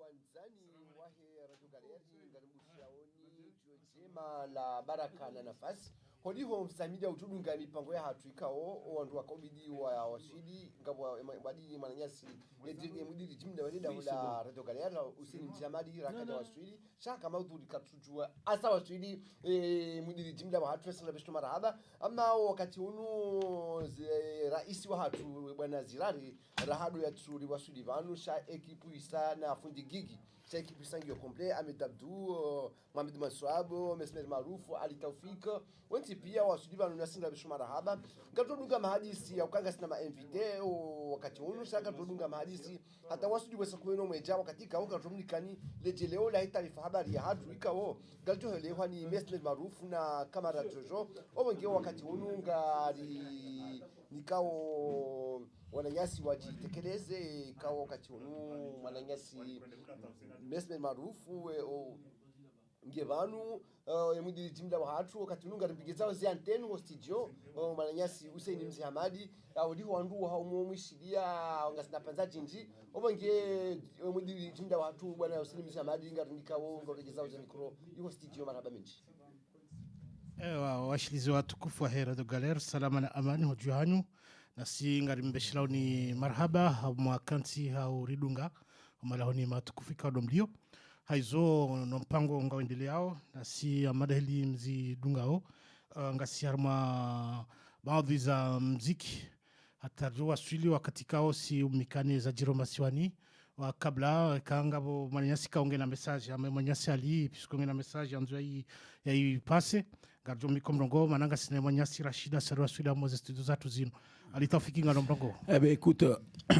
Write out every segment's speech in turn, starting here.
wanzani wahe Radio Galeri ngalimbushyaoni jema la baraka na nafasi hodiho msamida utudunga mipango ya hatu ikao wandu wakobidi wa washidi ngabo badi mananyasi yedege mudiri jimda wadida hula Radio Galeri usini mjamadi rakada washidi shaka maudhuri katujua asa washidi mudiri jimda wa hatu sana bishtu marahaba ama wakati unu raisi wa hatu bwana Zirari rahadu ya tuli washidi vanu sha ekipu isa na fundi gigi sha ekipu sangi yo komple Ahmed Abdou Mohamed Maswabo Mesmer Marufu Ali Taufik wenti pia washidi vanu nasinda bishtu marahaba ngatodunga mahadisi ya ukanga sina ma-invite wakati unu shaka todunga mahadisi hata washidi wesa kuweno mweja wakati ka unga tumnikani lejeleo la taarifa habari ya hatu ikao galjo helewa ni Mesmer Marufu na kamera Jojo obongeo wakati unu ngari nikao wananyasi wajitekeleze kao wakati unu wananyasi Mesmer Marufu ngevanu yemudiri jimda wa hatu wakati unu ngari mpigezao zi antenu wa studio wananyasi Hussein Mzee Hamadi wadiho wandu wa haumo mwishidia wangasina panza jinji obonge yemudiri jimda wa hatu bwana Hussein Mzee Hamadi ngari nikao ngorejezao za mikro yuko studio maraba menji. Washilizi watukufu wa Radio Galeri, salama na amani hojuhanyu nasi ngari mbeshilao ni marhaba mwakanti hau ridunga umalahoni matukufika odomlio haizo no mpango ngawendeleo nasi amadahili mzi dungao ngasi harma baadhi za mziki hatarwa swili wakati kao si umikane za Jiro Masiwani wa kabla kaangabo manyasi kaonge na message ama manyasi ali piskonge na message anzo ya passe garjo mikomrongo mananga sine manyasi Rachida Sarwa Swila Moses studio zatu zino Ali Taufik Ngalomrongo. Eh ben écoute,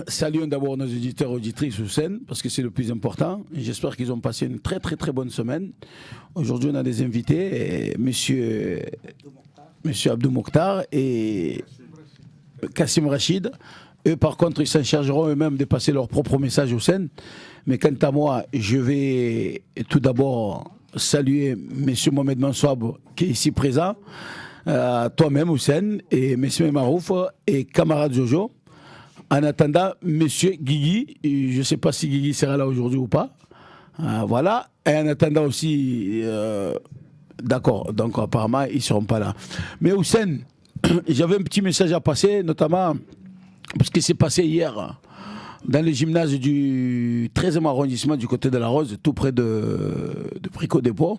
saluons d'abord nos auditeurs et auditrices sur scène parce que c'est le plus important. J'espère qu'ils ont passé une très très très bonne semaine. Aujourd'hui on a des invités, monsieur Abdou Mokhtar et Kassim Rachid. Eux, par contre, ils s'en chargeront eux-mêmes de passer leur propre message aux scènes. Mais quant à moi, je vais tout d'abord saluer M. Mohamed Mansouab qui est ici présent, toi-même Hussein, et M. Marouf et camarade Jojo. En attendant, M. Guigui, je ne sais pas si Guigui sera là aujourd'hui ou pas. Voilà. Et en attendant aussi, d'accord, donc apparemment, ils ne seront pas là. Mais Hussein, j'avais un petit message à passer, notamment parce que c'est passé hier dans le gymnase du 13e arrondissement du côté de la Rose, tout près de Pricot Dépôt.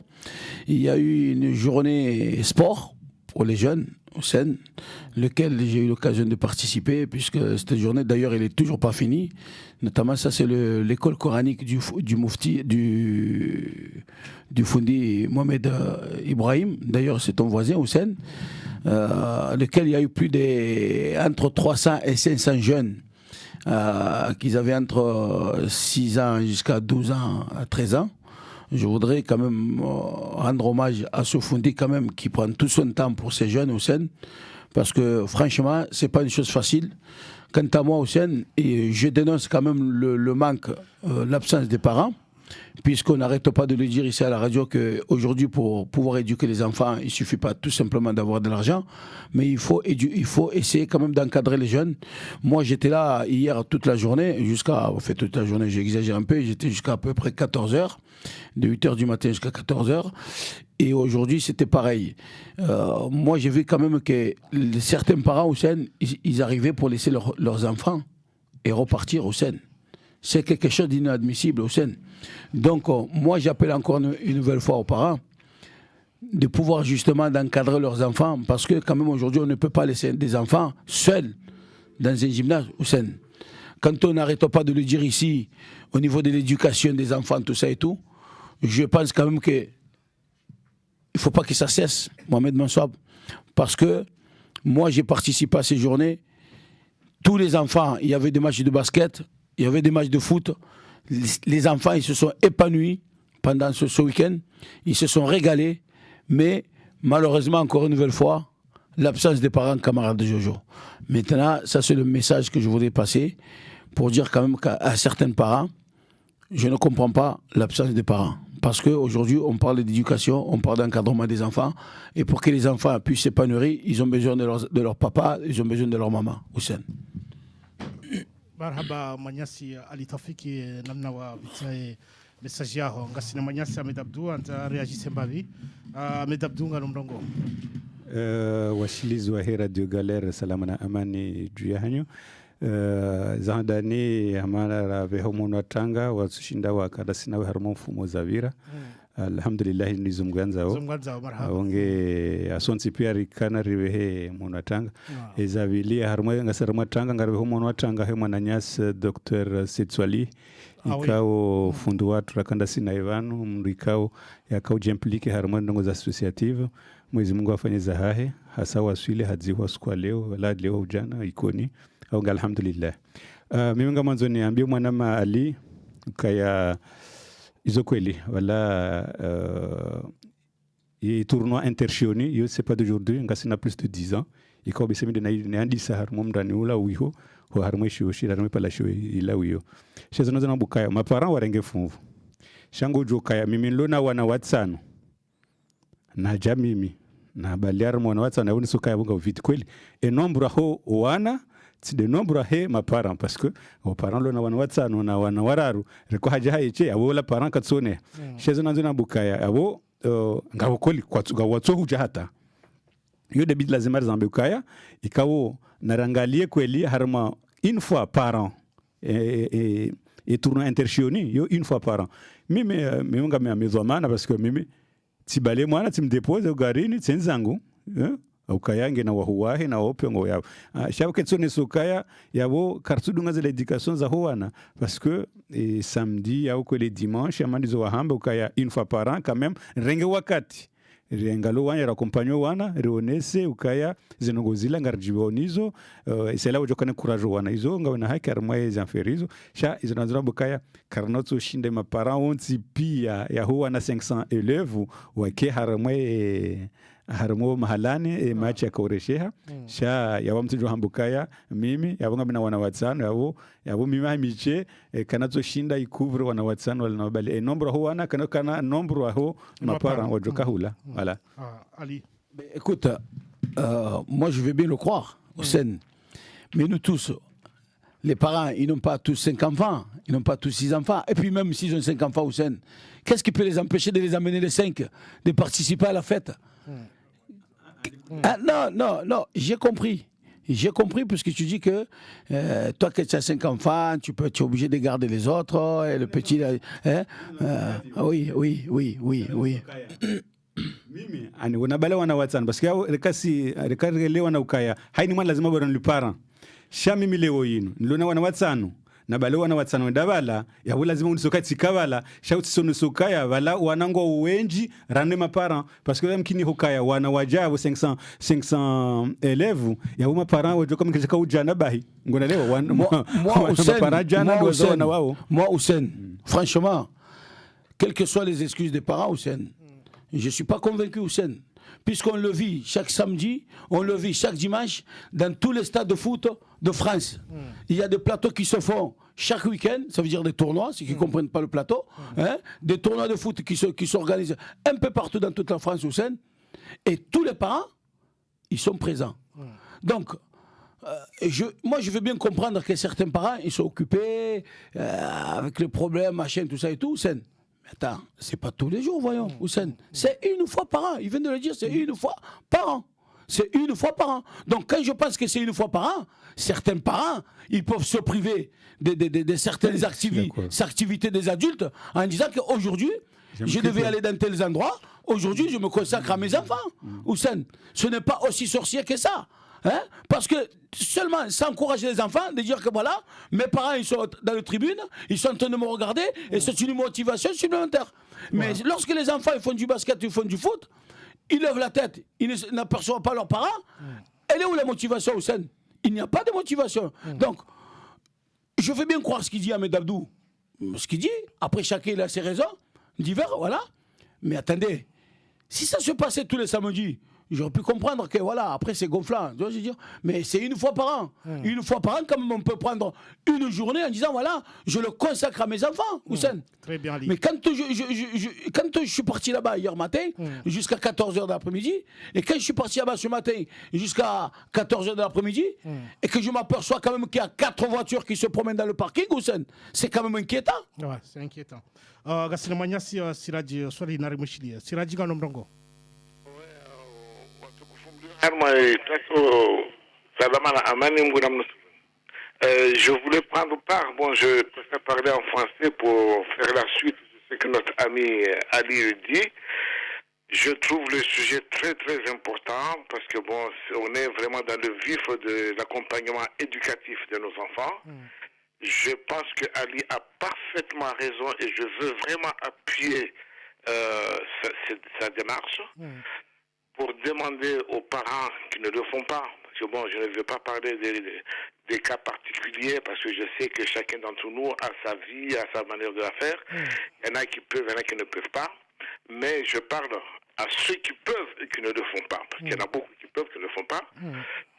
Il y a eu une journée sport pour les jeunes, au Seine, lequel j'ai eu l'occasion de participer, puisque cette journée, d'ailleurs, elle n'est toujours pas finie. Notamment, ça, c'est l'école coranique du Moufti, du Fundi Mohamed Ibrahim. D'ailleurs, c'est ton voisin, au Seine, lequel il y a eu plus entre 300 et 500 jeunes qui avaient entre 6 ans jusqu'à 12 ans, 13 ans. Je voudrais quand même rendre hommage à ce Fundi quand même qui prend tout son temps pour ces jeunes au Seine, parce que franchement, c'est pas une chose facile. Quant à moi au Seine, je dénonce quand même le manque, l'absence des parents, puisqu'on n'arrête pas de le dire ici à la radio qu'aujourd'hui, pour pouvoir éduquer les enfants, il ne suffit pas tout simplement d'avoir de l'argent, mais il faut essayer quand même d'encadrer les jeunes. Moi, j'étais là hier toute la journée, toute la journée, j'exagère un peu, j'étais jusqu'à à peu près 14h, de 8h du matin jusqu'à 14h, et aujourd'hui, c'était pareil. Moi, j'ai vu quand même que certains parents au Seine, ils arrivaient pour laisser leurs enfants et repartir au Seine. C'est quelque chose d'inadmissible au Seine. Donc, moi, j'appelle encore une nouvelle fois aux parents de pouvoir justement d'encadrer leurs enfants, parce que quand même aujourd'hui, on ne peut pas laisser des enfants seuls dans un gymnase au Seine. Quand on n'arrête pas de le dire ici, au niveau de l'éducation des enfants, tout ça et tout, je pense quand même que il ne faut pas que ça cesse, Mohamed Mansouab, parce que moi, j'ai participé à ces journées. Tous les enfants, il y avait des matchs de basket, il y avait des matchs de foot. Les enfants, ils se sont épanouis pendant ce week-end. Ils se sont régalés. Mais malheureusement, encore une nouvelle fois, l'absence des parents camarades de Jojo. Maintenant, ça c'est le message que je voudrais passer pour dire quand même qu'à certains parents, je ne comprends pas l'absence des parents. Parce qu'aujourd'hui, on parle d'éducation, on parle d'encadrement des enfants. Et pour que les enfants puissent s'épanouir, ils ont besoin de leur papa, ils ont besoin de leur maman, Hussein. Marhaba Manyasi Ali Tafiki namna wa vitae message yao ngasina Manyasi Ahmed Abdou anta reagisse mbavi Ahmed Abdou ngalo mrongo washilizi wa Radio Galère salama na amani juu yanyu zandani hamana rave homo tanga wasushinda wa kadasina wa harmo mfumo zavira alhamdulillah nizumganzao marhaba onge asonsi pia rikana riwehe monatanga ezabilia harmo ngasara matanga ngariwe homo monatanga he mwananyas Dr. Setswali ikao fundu watu rakanda sina Ivano mrikao yakao jemplike harmo ndongo za associative Mwenyezi Mungu afanye zahahe hasa waswile hadziwa siku leo wala leo jana ikoni au alhamdulillah. Mimi kama mwanzo niambie mwanama Ali kaya izo kweli wala tournoi interchioni yo c'est pas d'aujourd'hui ngasina plus de 10 ans ikao bisemi de na andisa harmo mndani ula wiho ho harmo shoshi harmo pala show ila wiyo shezo nazo nabukaya maparents warenge funvu shango jokaya mimi lona wana watsano na jamimi na baliar mwana watsa na unisuka yabunga vite kweli et nombre ho wana c'est de nombre he ma parents parce que aux parents lo na wana watsa no na wana wararu reko haja haiche abo la parents katsone shezo nanzo na bukaya abo ngabo kweli kwa watso huja hata yo de bid lazima zambe bukaya ikawo narangalie kweli harma une fois par an et tournoi interchioni yo une fois par an mimi ngame amezomana parce que mimi tibale mwana timdepose ugarini tsenzangu ukayange na wahuwahe na opengo yabo shabuke tsone sukaya yabo kartudunga za l'éducation za hoana parce que samedi au que les dimanches amandizo wahamba ukaya une fois par an quand même renge wakati rengalo wanya rakompanyo wana rionese ukaya zinongozila ngarjibonizo isela ujokane courage wana izo ngawe na haki armwe zanferizo sha izo nazira bukaya karnotso shinde mapara onti pia ya huwa na 500 élèves wake harmo mahalani match ya koresheha sha yabo mtujo hambukaya mimi yabo ngamina wana watsano yabo mimi hamiche kanazo shinda ikuvre wana watsano wala nabali nombre ho wana kana nombre ho mapara wajoka hula voilà Ali écoute moi je veux bien le croire Hussein mais nous tous les parents ils n'ont pas tous 5 enfants ils n'ont pas tous 6 enfants et puis même s'ils ont 5 enfants Hussein qu'est-ce qui peut les empêcher de les amener les 5 de participer à la fête non, j'ai compris puisque tu dis que toi que tu as 5 enfants, tu es obligé de garder les autres et le petit oui. Mimi ani wanabale wana watsan parce que rekasi wana ukaya haini mwana lazima bora nilipara sha mimi leo yinu nilona wana watsano na bale wana watsano ndabala ya lazima unisoka tsikabala shauti sono sokaya bala wanango wenji rande mapara parce que mkini hokaya wana wajabo 500 élèves ya ma parents wajoka mkishaka ujana bahi ngona leo moi Hussein franchement quelles que soient les excuses des parents Hussein je suis pas convaincu Hussein puisqu'on le vit chaque samedi, on le vit chaque dimanche dans tous les stades de foot de France. Il y a des plateaux qui se font chaque week-end, ça veut dire des tournois, ceux qui ne comprennent pas le plateau, des tournois de foot qui s'organisent un peu partout dans toute la France, Hussein, et tous les parents, ils sont présents. Donc, moi je veux bien comprendre que certains parents, ils sont occupés avec les problèmes, machin, tout ça et tout, Hussein. Attends, c'est pas tous les jours, voyons, Hussein. C'est une fois par an. Il vient de le dire, c'est une fois par an. C'est une fois par an. Donc, quand je pense que c'est une fois par an, certains parents, ils peuvent se priver de certaines activités des adultes en disant qu'aujourd'hui, je devais aller dans tels endroits. Aujourd'hui, je me consacre à mes enfants. Hussein, ce n'est pas aussi sorcier que ça. Hein? Parce que seulement ça encourage les enfants de dire que voilà, mes parents ils sont dans la tribune, ils sont en train de me regarder et c'est une motivation supplémentaire. Mais lorsque les enfants ils font du basket, ils font du foot, ils lèvent la tête, ils n'aperçoivent pas leurs parents. Elle est où la motivation, Hussein? Il n'y a pas de motivation. Donc, je veux bien croire ce qu'il dit Ahmed Abdou. Ce qu'il dit, après chacun il a ses raisons, divers, voilà. Mais attendez, si ça se passait tous les samedis, J'aurais pu comprendre que voilà, après c'est gonflant. Tu vois, je veux dire, mais c'est une fois par an. Une fois par an, quand même, on peut prendre une journée en disant voilà, je le consacre à mes enfants, Houssen. Très bien, Ali. Mais quand je suis parti là-bas hier matin, jusqu'à 14h de l'après-midi, et quand je suis parti là-bas ce matin jusqu'à 14h de l'après-midi, et que je m'aperçois quand même qu'il y a 4 voitures qui se promènent dans le parking, Houssen, c'est quand même inquiétant. Ouais, c'est inquiétant. Gasina Manyasi, Siraji, Swali Narimushili, Siraji Ganomrongo. Je voulais prendre part, bon, je préfère parler en français pour faire la suite de ce que notre ami Ali dit. Je trouve le sujet très très important parce que bon, on est vraiment dans le vif de l'accompagnement éducatif de nos enfants. Je pense que Ali a parfaitement raison et je veux vraiment appuyer sa démarche pour demander aux parents qui ne le font pas, parce que bon, je ne veux pas parler des cas particuliers parce que je sais que chacun d'entre nous a sa vie, a sa manière de la faire. Il y en a qui peuvent, il y en a qui ne peuvent pas. Mais je parle à ceux qui peuvent et qui ne le font pas, parce qu'il y en a beaucoup qui peuvent et qui ne le font pas.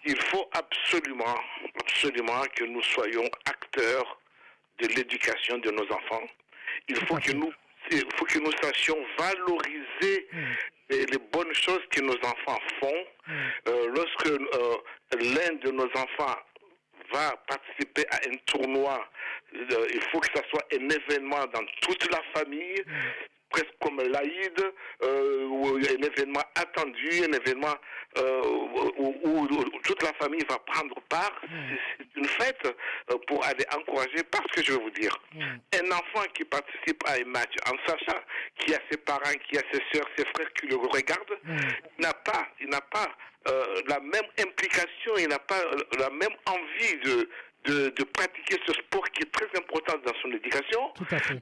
Il faut absolument, absolument que nous soyons acteurs de l'éducation de nos enfants. Il faut que nous sachions valoriser les bonnes choses que nos enfants font. Lorsque l'un de nos enfants va participer à un tournoi, il faut que ça soit un événement dans toute la famille, presque comme l'Aïd, ou un événement attendu, un événement où toute la famille va prendre part. C'est une fête pour aller encourager, parce que je vais vous dire, un enfant qui participe à un match en sachant qu'il y a ses parents, qu'il y a ses soeurs, ses frères qui le regardent, il n'a pas la même implication, il n'a pas la même envie de pratiquer ce sport qui est très important dans son éducation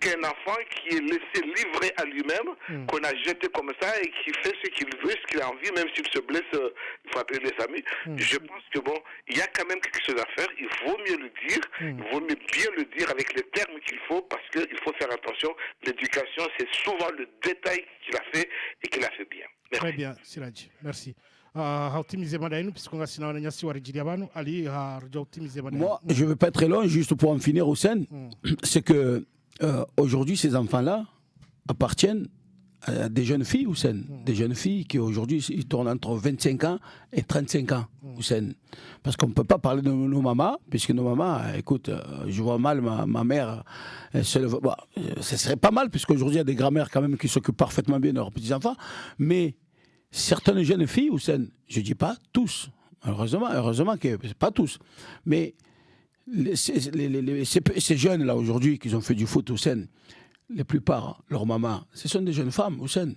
qu'un enfant qui est laissé livrer à lui-même, qu'on a jeté comme ça et qui fait ce qu'il veut, ce qu'il a envie, même s'il se blesse, il faut appeler les amis. Je pense que bon, il y a quand même quelque chose à faire, il vaut mieux le dire, il vaut mieux bien le dire avec les termes qu'il faut, parce qu'il faut faire attention, l'éducation c'est souvent le détail qu'il a fait et qu'il a fait bien. Merci. Très bien, Siraji, merci. Moi, je ne veux pas être très long, juste pour en finir au sein, c'est que aujourd'hui, ces enfants-là appartiennent à des jeunes filles, Houssen. Des jeunes filles qui aujourd'hui, ils tournent entre 25 ans et 35 ans, Houssen. Parce qu'on ne peut pas parler de nos mamans, puisque nos mamans, écoute, je vois mal ma mère, bon, ce serait pas mal, puisqu'aujourd'hui, il y a des grand-mères quand même qui s'occupent parfaitement bien de leurs petits-enfants, mais certaines jeunes filles, Houssen, je ne dis pas tous, heureusement que pas tous, mais ces jeunes-là aujourd'hui qui ont fait du foot, Houssen, la plupart, leurs mamans, ce sont des jeunes femmes, Houssen,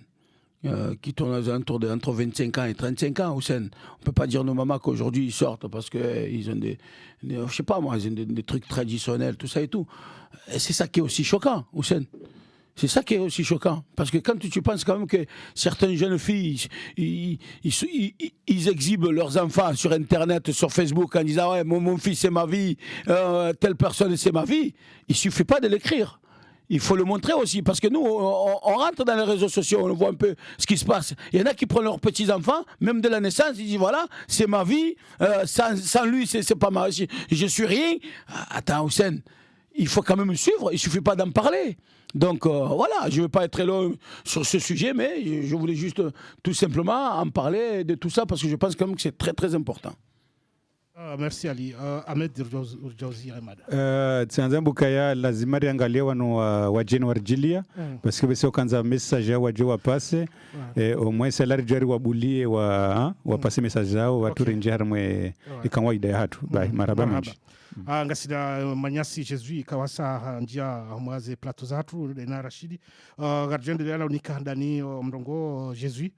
qui tournent entre 25 ans et 35 ans, Houssen. On ne peut pas dire nos mamans qu'aujourd'hui ils sortent parce qu'ils ont je sais pas moi, ils ont des trucs traditionnels, tout ça et tout. Et c'est ça qui est aussi choquant, Houssen. C'est ça qui est aussi choquant. Parce que quand tu penses quand même que certaines jeunes filles, ils exhibent leurs enfants sur Internet, sur Facebook, en disant « Ouais, mon fils c'est ma vie, telle personne c'est ma vie », il ne suffit pas de l'écrire. Il faut le montrer aussi, parce que nous, on rentre dans les réseaux sociaux, on voit un peu ce qui se passe. Il y en a qui prennent leurs petits-enfants, même de la naissance, ils disent, voilà, c'est ma vie, sans lui, c'est pas ma vie, je suis rien. Attends, Houssen, il faut quand même suivre, il ne suffit pas d'en parler. Donc voilà, je ne vais pas être très long sur ce sujet, mais je voulais juste tout simplement en parler de tout ça, parce que je pense quand même que c'est très très important. Merci Ali. Ahmed Urjauzi Ahmad. Tsanza mbukaya lazima riangalia wanu wajeni warjilia parce que bese ukanza message waje wapase au moins salari jari wabulie wapase message zao watu renje harmwe ikanwa ida hatu bai maraba mingi ngasida manyasi Jesui kawasa njia mwaze plateau zatu na Rashidi gardien de la unika ndani mrongo Jesui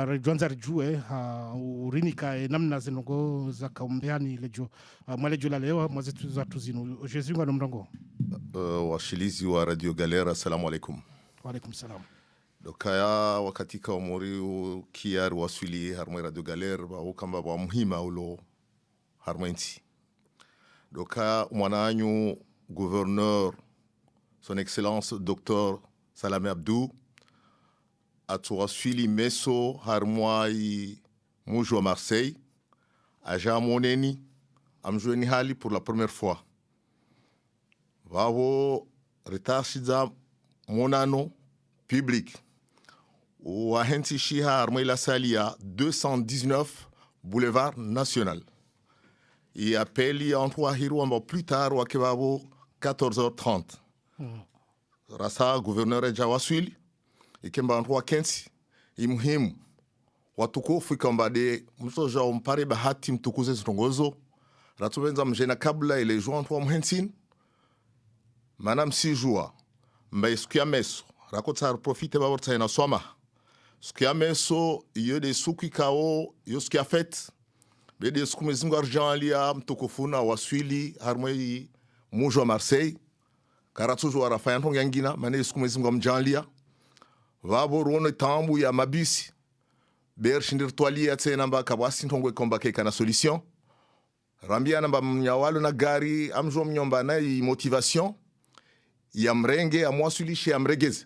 Rejwanza rejue urinika namna zinongo za kaumbeani lejo mwalejo la leo mwazetu za tuzinu Jesui ngano mrongo washilizi wa Radio Galera, assalamu alaikum. Wa alaikum salam. Dokaya wakati ka umuri kiar wasuli harma Radio Galera ba ukamba wa muhima ulo harmainti. Dokaya mwananyu gouverneur son excellence Dr Salame Abdou atuwa suili meso harmoi muji wa Marseille aja moneni amjueni hali pour la première fois vavo retashiza monano public wahensi shiha armaila salia 219 boulevard national et appeli Antoine Hirouamba plus tard wakevavo 14h30 rasa gouverneur Jawaswili ikemba Antoine Kensi imuhimu watukufu ikambade msoja umpare bahati mtukuze zitongozo ratubenza mjena kabla ile joint Antoine Mhensin manam si joie mba iskia meso rakota profite ba borta na soma skia meso iyo de suki kao yo skia fait be de suku mezingo argent lia mtukufu na waswili harmoi mujo Marseille karatu jo arafa yanto yangina mane suku mezingo mjanlia vabo rono tambu ya mabisi ber shindir toalia tsena mba kabasi ntongwe komba keka na solution rambia namba mnyawalo na gari amjo mnyomba na motivation ya mrenge amwasulishe amregeze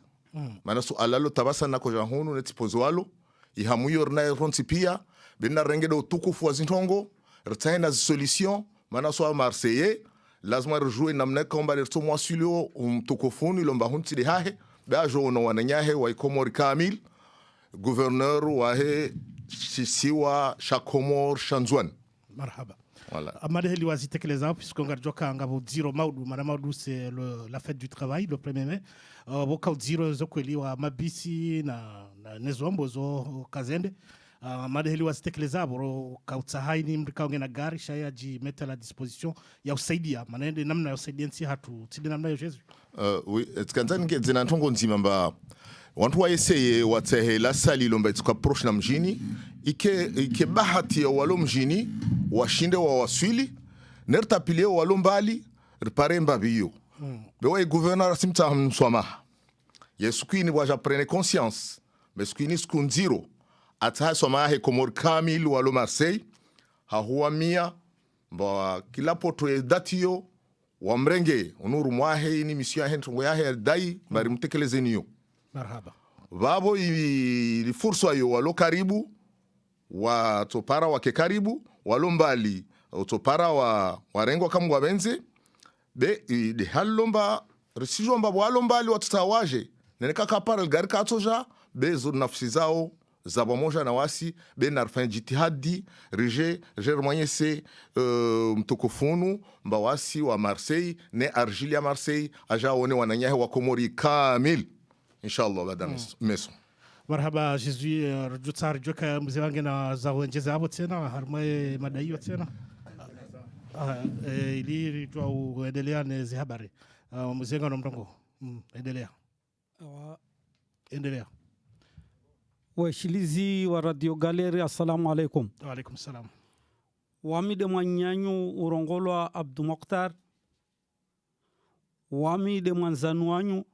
maana so alalo tabasa na koja hunu netipozo walo ihamuyor na ronti pia bina renge do tukufu wazintongo retaina solution maana so Marseillais lazima rejouer namna komba de to mwasulio tukufuni lomba hunti de hahe ba jo no wananyahe wa ikomori kamil gouverneur wa he sisiwa shakomor shanzwan marhaba. Voilà. Amade heli wazitekeleza puisqu'on garde joka ngabo zero maudu mara maudu c'est la fête du travail le 1er mai boka zero zokweli wa mabisi na nezombo zo kazende amade heli wazitekeleza boro kautsahaini mrikaonge na gari shaya ji mettre à la disposition ya usaidia manende namna ya usaidia nsi hatu tide namna ya Yesu oui tsikanzani ke zina ntongo nzima mba wantu wa eseye watsehe la sali lomba ituka proche na mjini ike bahati ya walo mjini washinde wa waswili nertapile walo mbali ripare mbabiyo bewa gouverneur simta mswama yesukini waja prene conscience mesukini skunziro ata swama he komor kamil walo Marseille ha huwa mia mba kila poto datiyo wa mrenge onuru mwahe ni mission ya hentongo ya he dai bari mtekelezeniyo marhaba vavo ili fursa yo walo karibu wa topara wake karibu walo mbali topara wa warengo kamwa benze be de halomba resijomba walo mbali watutawaje neneka kapara gari katoja be zo nafsi zao za pamoja na wasi be narfan jitihadi rije germanyese mtokofunu mbawasi wa Marseille ne argilia Marseille aja one wananyahe wa komori kamil inshallah baada meso marhaba Jésus rujutsar joka mzee wangu na zawonjeza hapo tena harmwe madaiwa tena ili tu uendelea na habari mzee wangu na mtongo endelea washilizi wa Radio Galeri assalamu alaikum. Wa alaikum salam. Wami de mwanyanyu urongolwa Abdu Mokhtar. Wami de mwanzanu wanyu.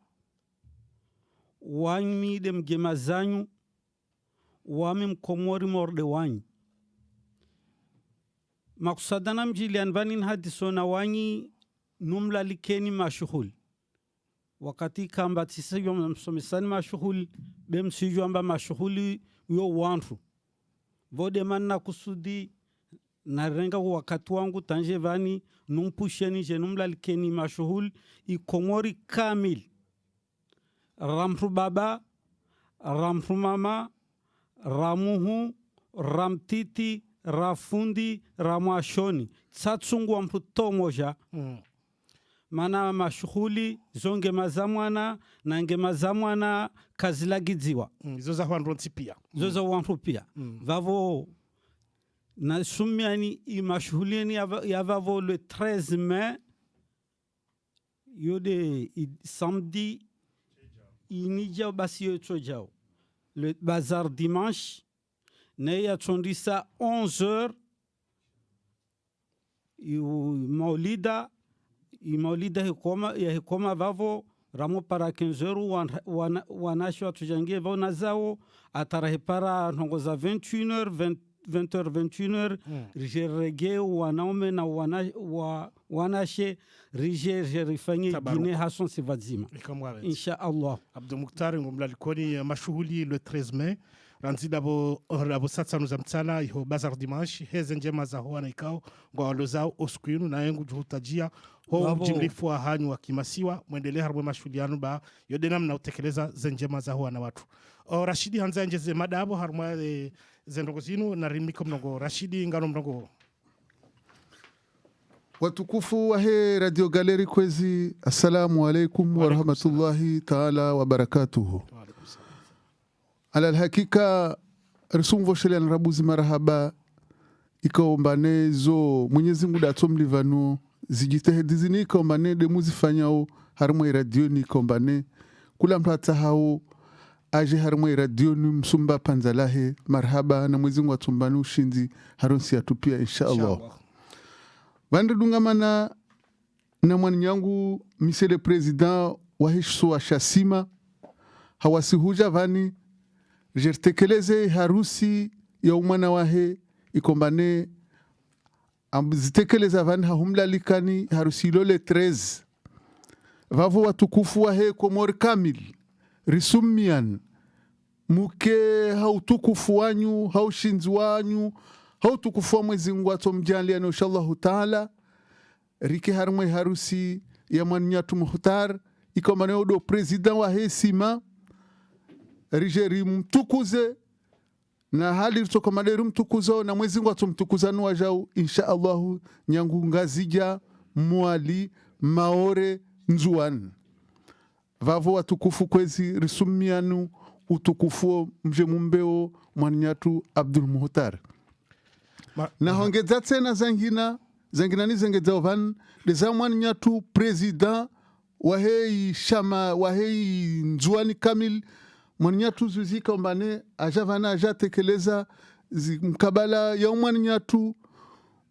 Wami de mgemazanyu. Wami mkomori morde wanyu. Makusadana mjili anvanin hadisona wanyi numla likeni mashuhul. Wakati kamba tisijwa msomisani mashuhuli bemsijwa amba mashuhuli yo wantu vode manna kusudi na renga wakati wangu tanje vani numpusheni je numlalikeni mashuhuli ikomori kamil ramru baba ramru mama ramuhu ramtiti rafundi ramashoni tsatsungu wa mputo moja mana mashughuli zonge mazamwana na nge mazamwana kazilagidziwa zoza wanronti pia zoza wantu pia vavo na sumiani i mashughulini ya vavo le 13 mai yode samedi inija basi yoto jao le bazar dimanche ne ya tondisa 11h maulida imaulida hikoma vavo ramo para 15h wanashi watujangie vao na zao atarahe para nongoza 21h 20h 21h rijerege wanaume na wanashe rijerifanye Guinée hason sivadzima insha Allah. Abdou Mokhtar ngomla likoni mashughuli le 13 mai ranzida abo satsa za mtsana iho bazar dimanche heze njema za hoa na ikao ngwa walozao oskuinu na yengu juhutajia ho mjimlifu wa hanyu wa kimasiwa muendelea harbo mashulianu ba yodena mnautekeleza zenjema za hoa na watu. Rashidi hanza njeze madabo harma zendongo zinu na rimiko mnogo Rashidi ngano mnogo. Watukufu wa he Radio Galeri kwezi, assalamu alaikum wa rahmatullahi ta'ala wa barakatuhu. Ala alhakika risum voshele rabuzi marahaba ikaombanezo Mwenyezi Mungu datomlivano zijitahidi zini ikaombane de muzifanyao harmo radio ni ikaombane kula mtata hao aje harmo radio ni msumba panzalahe marhaba na Mwenyezi Mungu atumbanu ushinzi haronsi atupia inshallah. Vande dungamana na mwani yangu Monsieur le Président wa hisho wa Shasima hawasihuja vani jertekeleze harusi ya umwana wahe ikombane zitekeleza vani hahumlalikani harusi ilole 13 vavo watukufu wahe Komori kamil risumian muke hautukufu wanyu haushinzi wanyu hautukufu wa Mwenyezi Mungu atomjalia na inshallah taala rike harmwe harusi ya Mwanyatu Muhtar ikombane odo president wa hesima rijeri mtukuze na hali ritokomaderi mtukuzo na Mwenyezi Mungu atomtukuza nuwa jau inshallah nyangu ngazija mwali maore nzuan vavo watukufu kwezi risumianu utukufu mje mumbeo Mwanyatu Abdul Muhtar na hongeza tena zangina ni zengeza van de zamani nyatu president wa hei shama wa hei nzuani kamil mwanyatu zuzika mbane ajavana ajatekeleza mkabala ya mwanyatu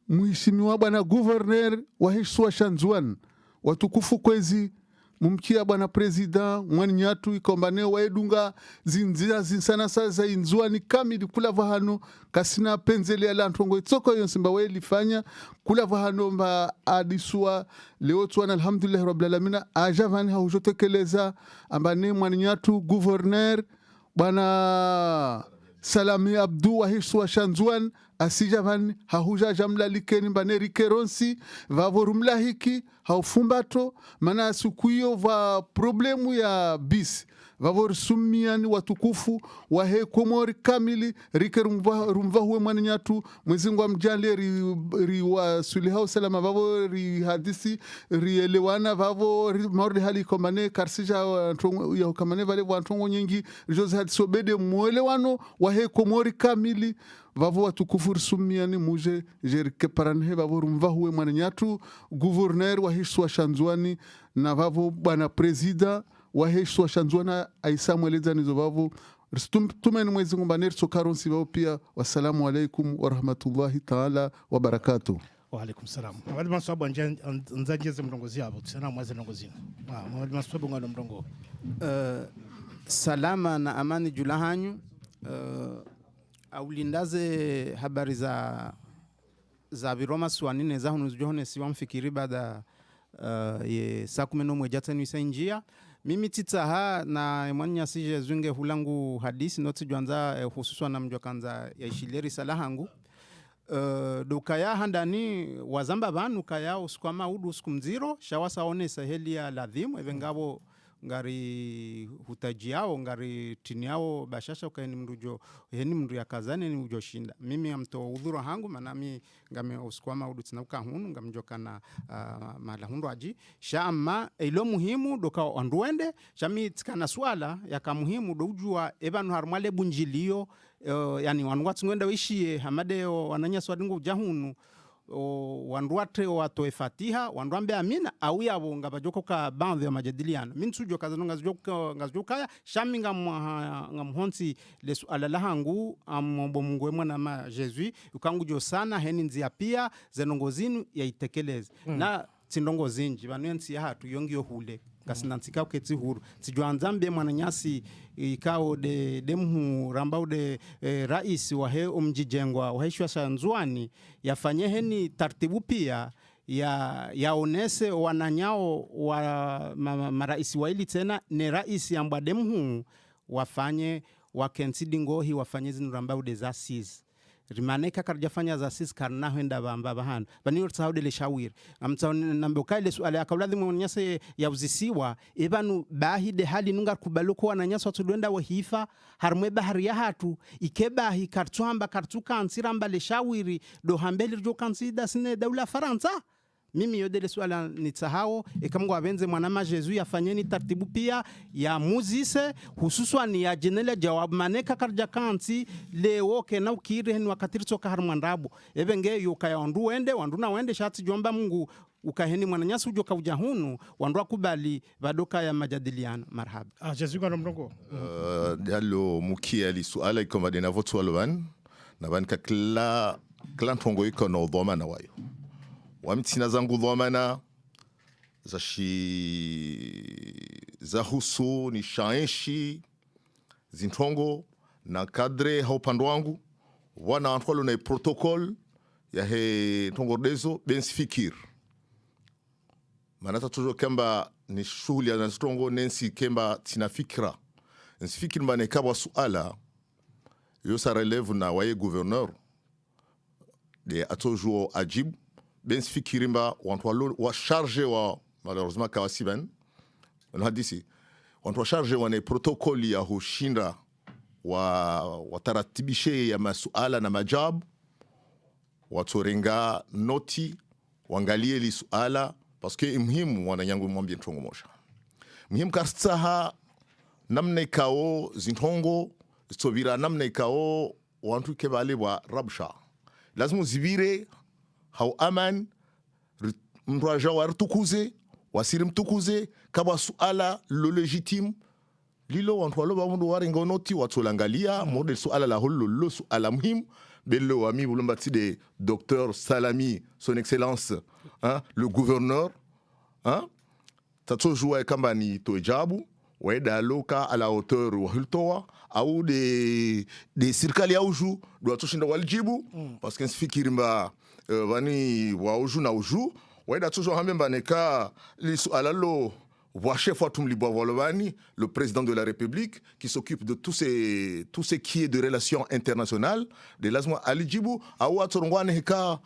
mheshimiwa bwana governor wa hei suwa shanzuan watukufu kwezi mumkia bwana president mwanyatu ikombane waedunga zinzia zinsana sasa inzuani kamili kula vahano kasina penzele ya lantongo itsoko yonsimba welifanya kula vahano mba adisua leo tuwana alhamdulillah rabbil alamin ajavani haujotekeleza ambane mwanyatu governor bwana Salami Abdu wa hiswa shanzuan asijavan hahuja jamla likeni mbane rikeronsi vavorumla hiki haufumbato mana sukuyo va problemu ya bis vavor sumiani watukufu wa he Komori kamili rike rumva huwe mwanyatu Mwenyezi Mungu amjalie ri wa sulihau salama vavo ri hadisi ri elewana vavo maori hali komane karsija ya komane vale wantongo nyingi jose hadisi obede mwelewano wa he Komori kamili vavo watukufu sumiani muje jerike paranhe vavo rumva huwe mwanyatu gouverneur wa hiswa shanzuani na vavo bwana president wa hiswa shanzuana aisa mweleza nizo vavo tumeni Mwenyezi Mungu baneri sokaronsi vao pia. Wassalamu alaikum wa rahmatullahi ta'ala wa barakatuh. Wa alaikum salam. Mwali maswabu nzanjeze mrongozi hapo tsana mwaze mrongozini. Mwali maswabu ngalo mrongo. Salama na amani julahanyu. Aulindaze habari za viroma swanine za hunuzujohone siwa mfikiri baada ye sakumeno mwejata nwisa injia. Mimi titaha na mwanya sije zunge hulangu hadisi noti juanza hususwa na mjokanza ya ishileri salahangu. Dukaya handani wazamba vanu kaya usikwama udu usikumziro shawasa one saheli ya ladhimu evengabo ngari hutajiao ngari tiniao bashasha ukaini mrujo heni mru ya kazane ni ujo shinda mimi amto udhuro hangu manami ngame usikwama udu tsinauka hunu ngamjokana malahundo aji shama ilo muhimu doka onduende shami tikana swala yaka muhimu dojua ebanu harmale bunjilio yani wanwatu ngwenda wishie hamade wananya swadingu jahunu wanduate watoe fatiha wanduambe amina au yabo ngabajoko ka bandhe ya majadiliano minsujo kazanonga ngazjoka shaminga ngamhonsi lesu alalahangu ambo mungwe mwana ma Jesus ukangujo sana heni nzia pia zenongozinu yaitekeleze na tsindongo zinji vanensi ya hatu yongio hule kasinantsika uketsi huru sijuanzambe mwananyasi ikao de mhu rambao de rais wa he umjijengwa wa heshwa shanzuani yafanye heni tartibu pia yaonese wananyao wa maraisi wa ili tena ne rais ambwa demhu wafanye wakensi dingohi wafanyezi nuramba des assises rimaneka karjafanya za assises karna henda bamba bahano bani urtsaude le shawir amtsa namboka ile suala akauladhi mwonyase ya uzisiwa ebanu bahide hali nunga kubaluko wananyasa tudwenda wahifa harmwe bahari ya hatu ikeba hi kartuamba kartuka ansiramba le shawiri do hambeli rjo kansida sine daula Faransa. Mimi yodele swala nitsahao ikamgo abenze mwanama Jesu yafanyeni taratibu pia ya muzise hususan ya jenele jawab maneka karja kansi leo kena ukire ni wakati tsoka harmandabu ebenge yukaya ondu wende shati jomba Mungu ukaheni mwananyasi ujoka ujahunu wandu kubali vadoka ya majadiliano marhaba. Jesu kwa mrongo dalo mukia li suala ikoma de na votu alwan na banka kla ntongo ikono dhoma na wayo wamitina zangu dhamana za husu ni shaenshi zintongo na kadre haupando wangu wana antwalo na protocol ya he tongodezo bensifikir manata tujo kemba ni shughuli ya tongo nensi kemba tina fikra nsifikir mbane kabwa suala yo sa relève na waye gouverneur de atojo ajibu ben fikirimba wantwalo wa charge wa malheureusement kawasiban on hadisi wantwa charge wa ne protokoli ya hushinda wa taratibishe ya masuala na majabu watorenga noti wangalie li suala parce que muhimu wananyangu mwambie ntongo moja muhimu kartsaha namne kao zintongo sobira namne kao wantu kebale wa rabsha lazima zibire hau aman mraja wartukuze wasiri mtukuze kaba suala lo legitime lilo wantwalo ba mundu waringa noti watolangalia model suala la holo lo suala muhim bello ami bulambati de docteur Salami son excellence le gouverneur tato jouer kamba ni tojabu weda loka à la hauteur wa hiltoa au des sirkali auju do atoshinda waljibu parce que nsifikirimba vani wa uju na uju weda toujours hamemba neka lisu alalo wa chef wa tumli bovolvani le président de la République qui s'occupe de tout ce qui est de relations internationales de lazima alijibu au atorongwane heka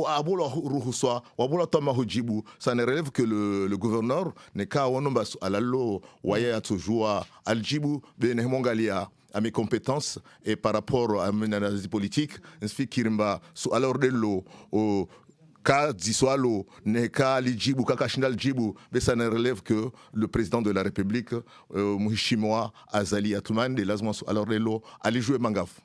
abola ruhuswa wabola tama hujibu ça ne relève que le gouverneur neka wonomba alalo waya toujours aljibu benemongalia à mes compétences et par rapport à mes analyses politiques, je suis kirimba sous alors de l'eau au cas d'Iswalo neka lijibu kakashinda lijibu mais ça ne relève que le président de la République Mheshimiwa Azali Atoumane de lazima sous alors de l'eau ali jouer mangaf.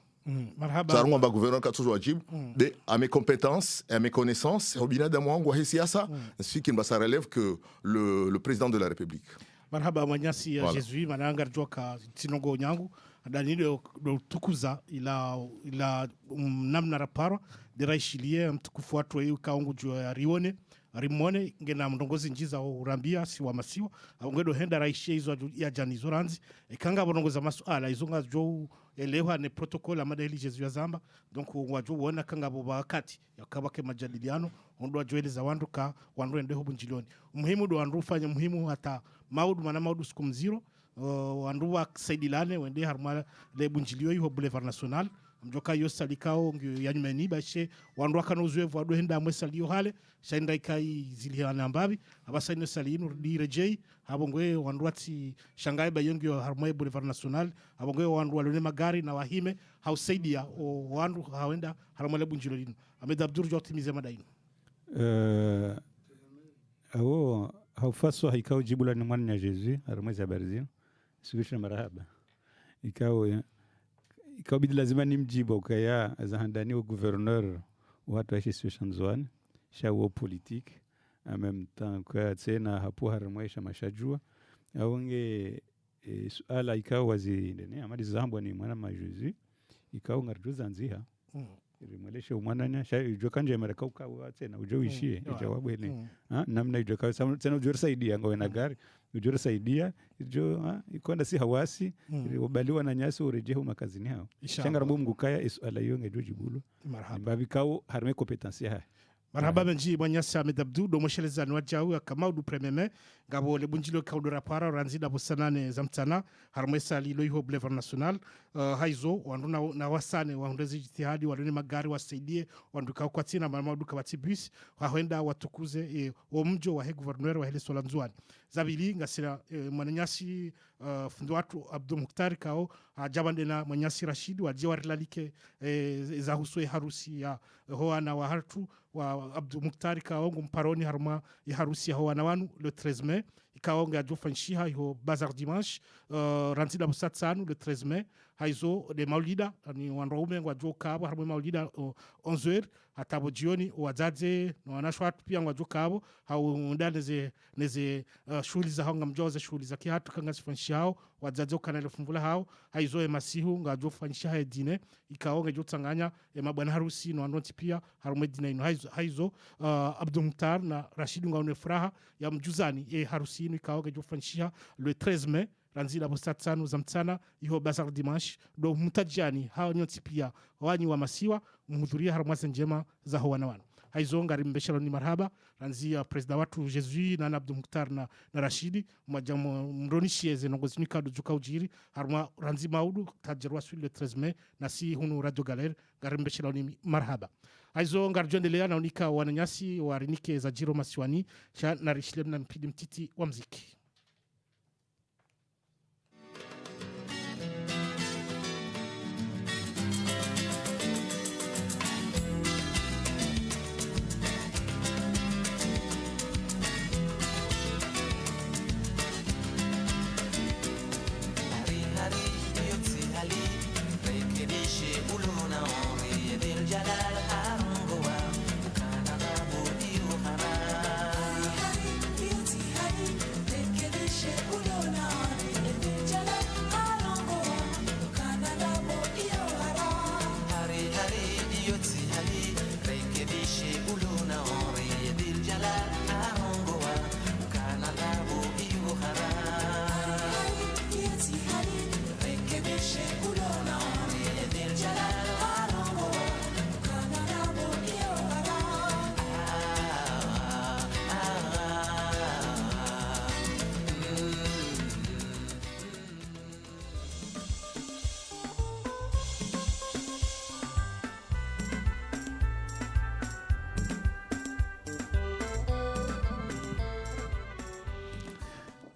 Marhaba. Ça rend gouverneur ka toujours wajib mais à mes compétences et à mes connaissances obina da mwangu hesiasa je suis kirimba ça relève que le président de la République. Marhaba mwanyasi ya Jesu mananga joka tinongo nyangu dani do tukuza ila namna raparo diraishilie mtukufu watu wa kaungu juu ya rione rimone ngena mndongozi njiza urambia si wa masiwa ngedo henda raishie hizo ya jani zoranzi ikanga bonongoza masuala izonga jo elewa ne protocol amada ili Jesu ya zamba donc waju wona kanga bo wakati yakabake majadiliano ondo joeleza wandu ka wandu ende hobunjiloni muhimu do wandu fanya muhimu hata maudu mana maudu siku mziro wandu wa saidilane wende harma le bunjilio yo boulevard national mjoka yo salikao yanyumeni bashe wandu akanozwe vwado henda mwesalio hale shainda kai ziliana mbabi abasa ino salinu direjei habongwe wandu ati shangai bayongyo harma boulevard national habongwe wandu walone magari na wahime hausaidia wandu hawenda harma le bunjilio lino Ahmed Abdur jotimize madaino awo haufaso haikao jibula ni mwana Jesu harma za barzino sikuisha marahaba ikao bidi lazima nimjibu ukaya azahandani au gouverneur watu aishi situation zone shawo politique en même temps kwa tena hapo harmaisha mashajua aonge suala ikao wazindene amadi zambo ni mwana majuzi ikao ngarjuza nziha rimwelesha umwananya shajo kanje maraka ukawa tena ujoishie jawabu ene namna ijoka tena ujorsaidia ngowe na gari ujorsaidia jo ikonda si hawasi ubaliwa na nyasi urejeho makazini hao shangara mbu mgukaya isuala yonge jojibulo mbavi kao harme kompetensi haya marhaba benji mwanyasa Ahmed Abdou do mosheleza ni wajau kama du premier mai ngabo le bunjilo kaudora para ranzida busanane zamtana harmesa lilo iho Boulevard National haizo wanduna na wasane waundezi jitihadi walini magari wasaidie wanduka kwa tina maduka batibus wahenda watukuze omjo wa he gouverneur wa hele solanzwani zabili ngasira mwananyasi fundo watu Abdul Mukhtar kao jabande na mwananyasi Rashid waje warilalike za huswe harusi ya hoana wa hartu wa Abdul Mukhtar kao mparoni harma ya harusi ya hoana wanu le 13 mai ikaonga ajofanshiha iho bazar dimanche rantida busatsanu le 13 mai haizo de maulida ni wanaume wajo kabo harmo maulida 11h hatabo jioni wazaze na wanashwatu pia wajo kabo hau ndane neze shughuli za hanga mjoze shughuli za kihatu kanga sifanshao wazaze kanale fungula hao haizo masihu ngajo fanshiha dine ikaonga jo tsanganya mabwana harusi no anonti pia harmo dine ino haizo Abdul Mukhtar na Rashid ngaone furaha ya mjuzani harusi ino ikaonga jo fanshiha le 13 mai ranzila busatsanu zamtana iho bazar dimanche do mutajani hao nyoti pia wanyi wa masiwa mhudhuria harmasa njema za hoana wanu haizo ngari mbeshalo ni marhaba ranzia presida watu Jesus na Abdul Mukhtar na Rashidi mwajamo mronishieze nongozinika do juka ujiri harma ranzi maudu tajerwa sur le 13 mai na si hunu Radio Galer ngari mbeshalo ni marhaba haizo ngari jondelea na unika wananyasi warinike za jiro masiwani cha na rishilem na mpidi mtiti wa mziki.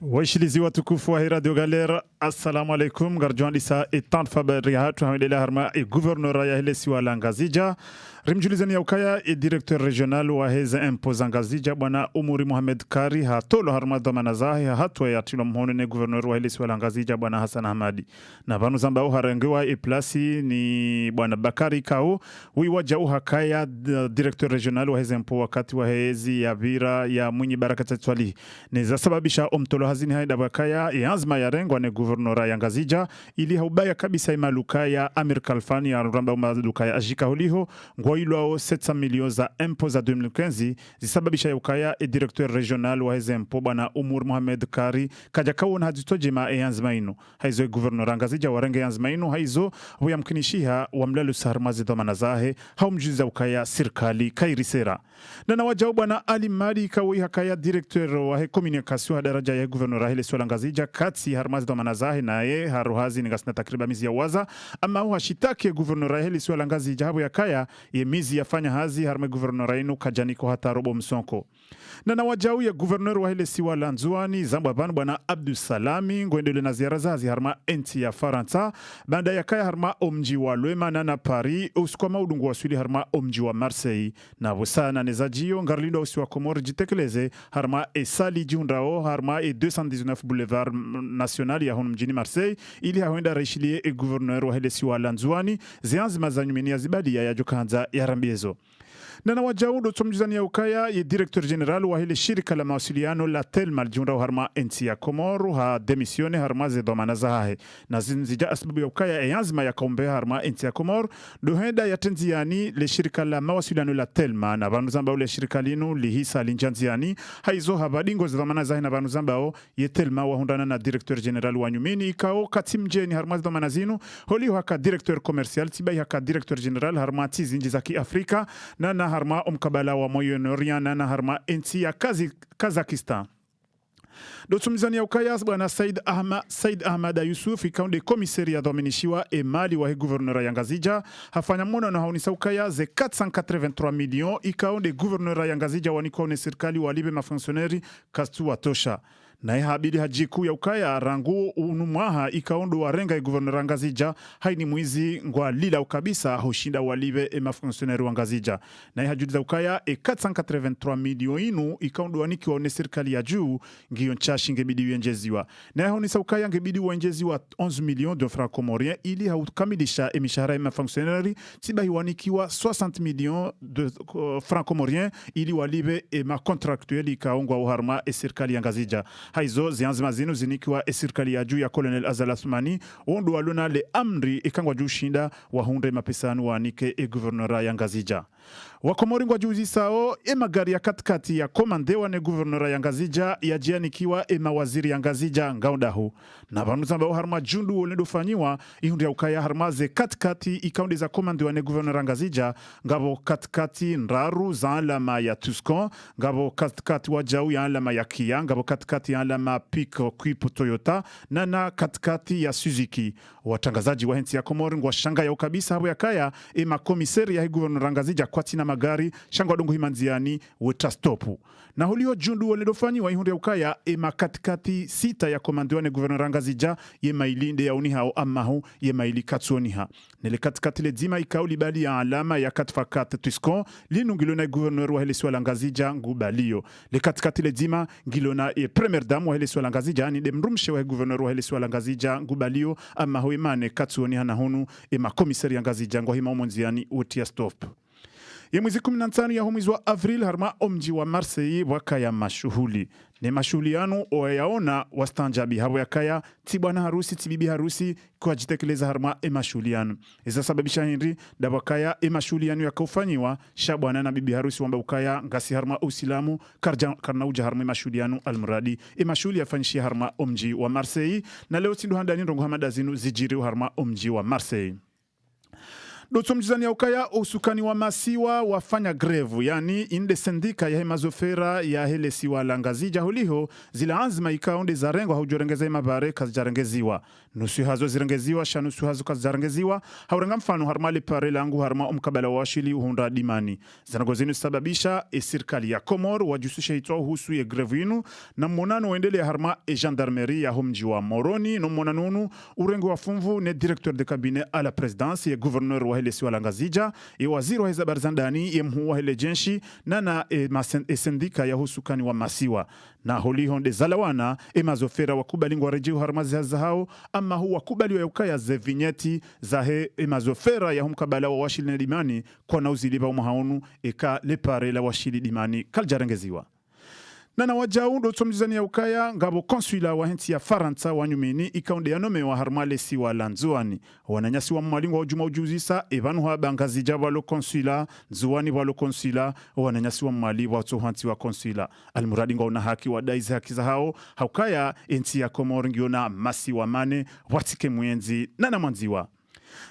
Waishilizi watukufu wa Radio Galer, assalamu alaikum. Garjuan isa etan fabari hatu hamidele harma gouverneur ya helesi wa Langazija. Rimjulizani ya ukaya directeur regional wa heza impoza Ngazija bwana Umuri Mohamed Kari hatolo harma domanazahi hatwa ya tilo mhonene gouverneur wa helesi wa Langazija bwana Hassan Hamadi. Na banu zambao harengewa plasi ni bwana Bakari Kao wiwaja uhakaya directeur regional wa heza impo wakati wa hezi ya vira ya Mwinyi Barakata Twali. Neza sababisha omtolo hazini haida bakaya yanzma ya rengo ne gouverneur ya Ngazija ili haubaya kabisa imaluka ya Amir Kalfani ya ramba umaluka ya Ajika Holiho ilo 700 millions za impôts za 2015 zisababisha yukaya directeur regional wa heze impo bwana Umur Mohamed Kari kaja kaona haditojema yanzmaino haizo gouverneur Ngazija warenge yanzmaino haizo huyamkinishiha wamlalu sarmazi domanazahe haumjuza ukaya serikali kairisera na wajao bwana Ali Madi kawi hakaya directeur wa communication daraja ya gouverneur hele swala Ngazija kati harmazi domanazahe naye haruhazi ningasina takriban mizi ya waza ama uhashitaki gouverneur hele swala Ngazija habu yakaya mizi yafanya hazi harme gouverneur inu kajaniko hata robo msonko na wajau ya gouverneur wa hele siwa Lanzwani zamba bwana Abdul Salami ngwendele na ziara zazi harma enti ya Faransa banda ya kaya harma omji wa Lwema na Paris usikoma udungu waswili harma omji wa Marseille na busana nezajio ngarlindo usiwa Komori jitekeleze harma esali jiundrao harma 219 boulevard national ya honu mjini Marseille ili hahuenda reishilie gouverneur wa hele siwa Lanzwani zianzi mazanyumini ya zibadi ya jokanza ya rambiezo. Na wajaudo tumjuzani ya ukaya ya directeur general wa hile shirika la mawasiliano la Telma aljunda harma enti ya Komoru ha demisione harma ze domana zahe na zinzija asbabu ya ukaya yanzima ya kaumbe harma enti ya Komoru duhenda ya tenziani le shirika la mawasiliano la Telma na vanu zambao le shirika linu lihisa linjanziani haizo habadingo ze domana zahe na vanu zambao ye Telma wahundana na directeur general wa nyumini ikao katimjeni harma ze domana zinu holi haka directeur commercial tibai haka directeur general harma tizinji za Afrika na harma umkabala wa Moyen-Orient na harma enti ya Kazakhstan. Dotumizani ya ukaya bwana Said Ahmad Yusuf ikaunde komisari ya dominishiwa emali wa gouverneur ya Ngazija hafanya mona na haunisa ukaya ze 483 millions ikaunde gouverneur ya Ngazija wanikone serikali walibe mafonctionnaire kastu watosha. Na habidi hajiku ya ukaya rangu unumwaha ikaondo warenga ya gouverneur Ngazija haini mwizi ngwa lila ukabisa hushinda walibe mafonctionnaire wa Ngazija. Na hajudiza ukaya 483 millions inu ikaondo waniki waone serikali ya juu ngiyo nchashi ngebidi uenjeziwa. Na haunisa ukaya ngebidi uenjeziwa 11 millions de francs comoriens ili haukamilisha mishahara ya mafonctionnaire tibahi wanikiwa 60 millions de francs comoriens ili walibe ma contractuel ikaongwa uharma serikali ya Ngazija. Haizo zianzima zinu zinikiwa serikali ya juu ya Colonel Azal Asmani ondo walona le amri ikangwa juu shinda wahunde mapesanu wanike gouverneur ya Ngazija. Wakomori ngwa juzi sao magari ya katikati ya komandewa ne gouverneur ya Ngazija ya jianikiwa mawaziri ya Ngazija ngaundahu. Na banuzamba harma jundu oledo fanyiwa ihundi ya ukaya harmaze katikati ikaunde za komandewa ne gouverneur ya Ngazija ngabo katikati nraru za alama ya Tuscon ngabo katikati wajau ya alama ya Kia ngabo katikati ya alama Pico Quip Toyota na katikati ya Suzuki. Watangazaji wa hensi ya Komori ngwa shanga ya ukabisa habu ya kaya makomiseri ya gouverneur ya Ngazija kwa tina magari shangwa dongo himanziani weta stopu. Na hulio jundu waledofanyi wa ihundi ya ukaya katikati sita ya komandewa ne gouverneur Ngazija ye mailinde ya unihao amahu ye maili katsoniha. Nele katikati le zima ikauli bali ya alama ya katfakat Tuscon linungilona gouverneur wa helesi wa Ngazija ngubalio. Le katikati le zima ngilona premier dame wa helesi wa Ngazija ni demrumshe wa gouverneur wa helesi wa Ngazija ngubalio amahu imane katsoniha na hunu makomiseri ya Ngazija ngwa hima umonziani utia stop. Ye mwezi 15 ya mwezi wa Avril harma omji wa Marseille wakaya mashuhuli. Ne mashuhuli yanu oyaona wastanjabi habo yakaya tibwana harusi tibibi harusi kwa jitekeleza harma mashuhuli yanu. Eza sababisha Henry da wakaya mashuhuli yanu yakaufanyiwa shabwana na bibi harusi wamba ukaya ngasi harma usilamu karna uja harma mashuhuli yanu almuradi. Mashuhuli yafanyishi harma omji wa Marseille na leo tindu handani rongo hamadazinu zijiri harma omji wa Marseille. Doto mjizani ya ukaya usukani wa masiwa wafanya grevu, yani inde sendika ya hemazofera ya helesi wa Ngazija huliho zila anzima ikaonde zarengo haujorengeza mabare kazijarengeziwa. Nusu hazo zirengeziwa, shanusu hazo kazijarengeziwa, haurenga mfano harmali pare langu harma umkabala washili uhunda dimani. Zanagozinu sababisha serikali ya Komor wajususha hitoa husu ye grevu inu na monano wendele harma gendarmerie ya humji wa Moroni no monanunu urengo wa fumvu ne directeur de cabinet à la présidence ye gouverneur wa helesi wa Ngazija waziri wa habari za ndani mkuu wa hele jenshi na sendika ya husukani wa masiwa na holiho nde zalawana mazofera wakubali ngwa rejeo harmazi hazao ama hu wakubali wa ukaya ze vinyeti za he mazofera ya humkabala wa washili na dimani kwa nauziliba umahaunu lepare la washili dimani kaljarengeziwa. Na wajau do tsomjizani ya ukaya ngabo konsula wa henti ya Faransa wa nyumini ikaunde ya nome wa harmale si wa Lanzuani. Wananyasi wa mwalingu wa ujuma ujuzisa evanu haba Ngazija walo konsula, Nzuani walo konsula, wananyasi wa mwali wa utohanti wa konsula. Almuradi nga una haki wa daizi haki za hao, haukaya enti ya Komori ngiona masi wa mane, watike muenzi na mwanziwa.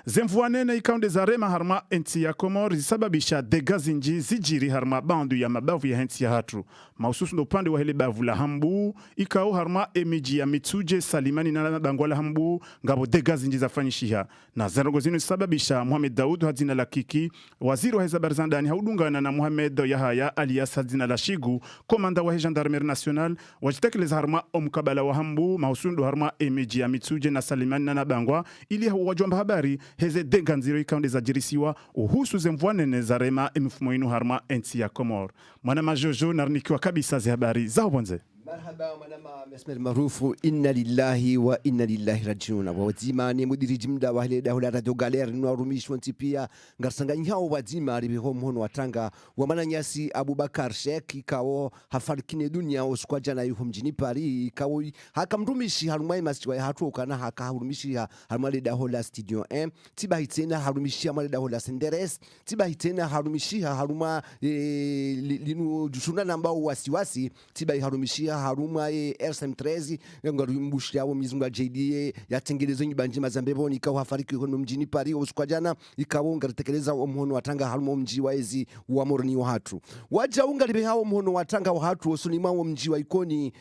Zemvuane na ikaunde za rema harma enti ya Komori zisababisha degazinji zijiri harma bandu ya mabavu ya enti ya hatu. Maususu ndo pande wa hele bavu la Hambu, ikao harma emiji ya Mitsuje Salimani na bangwala Hambu, ngabo degazinji za fanyishiha. Na zanogozinu zisababisha Mohamed Daoud hadina la Kiki, waziri wa heza barzandani haudungana na Mohamed Yahaya alias hadina la Shigu, komanda wa gendarmerie national, wajitekeleza harma omkabala wa Hambu, mausundo harma emiji ya Mitsuje na Salimani na bangwa, ili wajomba habari heze deganziro ikaunde za jirisiwa uhusu zemvuane nezarema mfumo inu harma enti ya Komor. Mwana majojo narnikiwa kabisa zi habari za ubonze. Marhaba manama mesmer marufu inna lillahi wa inna lillahi rajiun. Wazima ni mudiri jimda wa hele dahula Radio Galer nwa rumishwa ntipia ngarsanga nyao wazima ribiho mhono watanga wa mananyasi Abubakar Sheikh ikawo hafarikine dunia uskwa jana yuho mjini Paris ikawo haka mrumishi harumai masiwa hatu ukana haka harumishi harumali dahula studio 1 tiba hitena harumishi harumali dahula senderes tiba hitena harumishi haruma linu jusuna nambao wasiwasi tiba harumishi watanga haruma SM13 ngari mbushi yao mizunga JDA yatengeleza nyumba njema za mbeboni ikawa hafariki kono mjini Paris usiku jana ikawa ngaritekeleza omhono watanga haruma mji wa ezi wa morni wa hatu waja unga libe hao mhono watanga wa hatu osuni mawo mji wa ikoni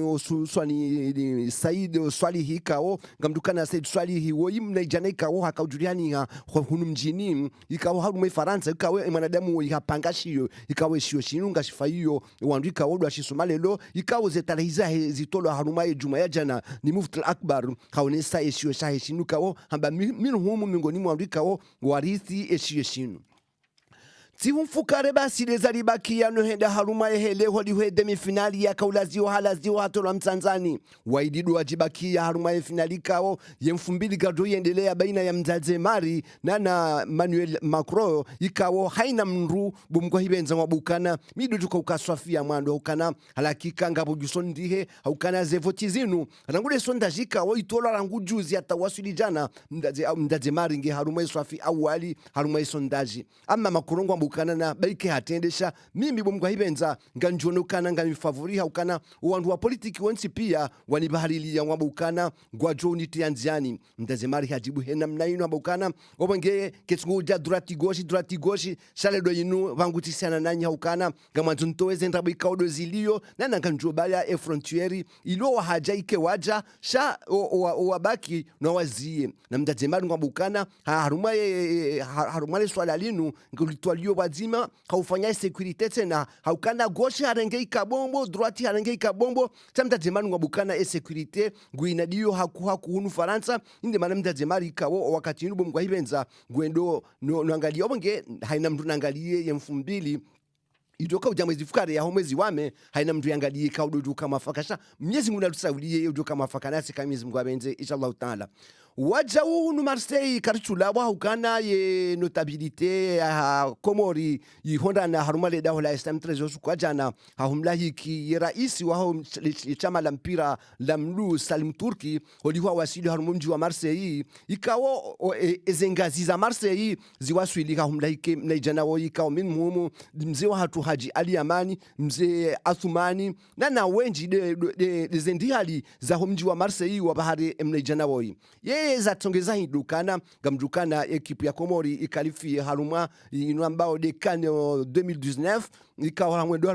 oswani Said oswali hikao ngamdukana Said swali hiwo imna jana ikawa hakaujuliani ha hunu mjini ikawa haruma Faransa ikawa mwanadamu ihapangashiyo ikawa shio shinunga shifayo wandika wodwa shisumalelo ikawa zetaliza zitolo haruma juma ya jana ni mufti al-akbar kaonesa eshio shahe shinuka hamba minu humu mingoni mwandika warithi eshio shinu Tifukare basi leza libakia nohenda haruma ehele holiwe demi-finali ya kaulazio halazio hatolwa Mtanzani. Waididu wajibakia haruma ya finali kao yemfumbili gado yendelea baina ya Mzaze Mari na Manuel Macron ikawo haina mnru bumgwa hibenza wabukana midu tuka ukaswafia mwando hukana halakika ngabu jusondihe hukana zevoti zinu rangule sondajika wa itola rangu juzi hata wasuli jana Mzaze Mari nge haruma ya swafi awali haruma ya sondaji ama Macron bukana na baike hatendesha mimi bomgwa hibenza nganjonokana ngamifavori haukana wandu wa politiki wensi pia wanibahalilia wabukana gwajo uniti yanziani Mzaze Mari hajibu hena mnaino wabukana obenge ketsunguja durati goshi shaledo yinu vangutisiana nanyi haukana ngamanzo ntoweze ndabo ikaudo zilio nana nganjobaya e frontieri ilo wahaja ike waja sha wabaki na wazie na Mzaze Mari wabukana harumale swala linu ngulitwalio wazima haufanya security tena haukana goshi harenge ikabombo droiti harenge ikabombo Mzaze Mari wabukana security nguinadio haku hunu Faransa inde mana Mzaze Mari ikawo wakati nubo mgwa hibenza gwendo noangalia obenge haina mtu nangalie yemfumbili idoka ujamwezi fukare ya homwezi wame haina mtu yangalie kaudu kama fakasha mnyezi nguna tusaulie udoka mafakanasi kamizi mgwa benze inshallah taala waja unu Marseille karichula wa hukana ye notabilite ya Komori yihonda na harumale daho la SM13 kwa jana hahumlahiki ye raisi wa chama la mpira la mlu Salim Turki holiwa wasili harumu mji wa Marseille ikawo ezengazi za Marseille ziwaswili hahumlahiki mnaijana wo ikawo min mumu mzee wa hatu Haji Ali Amani mzee Athumani na wenji de zendihali za mji wa Marseille wa bahari mnaijana wo za tongeza hindukana gamdukana ekipu ya Komori ikalifi haruma inu ambao dekane 2019 ikawa hamwedo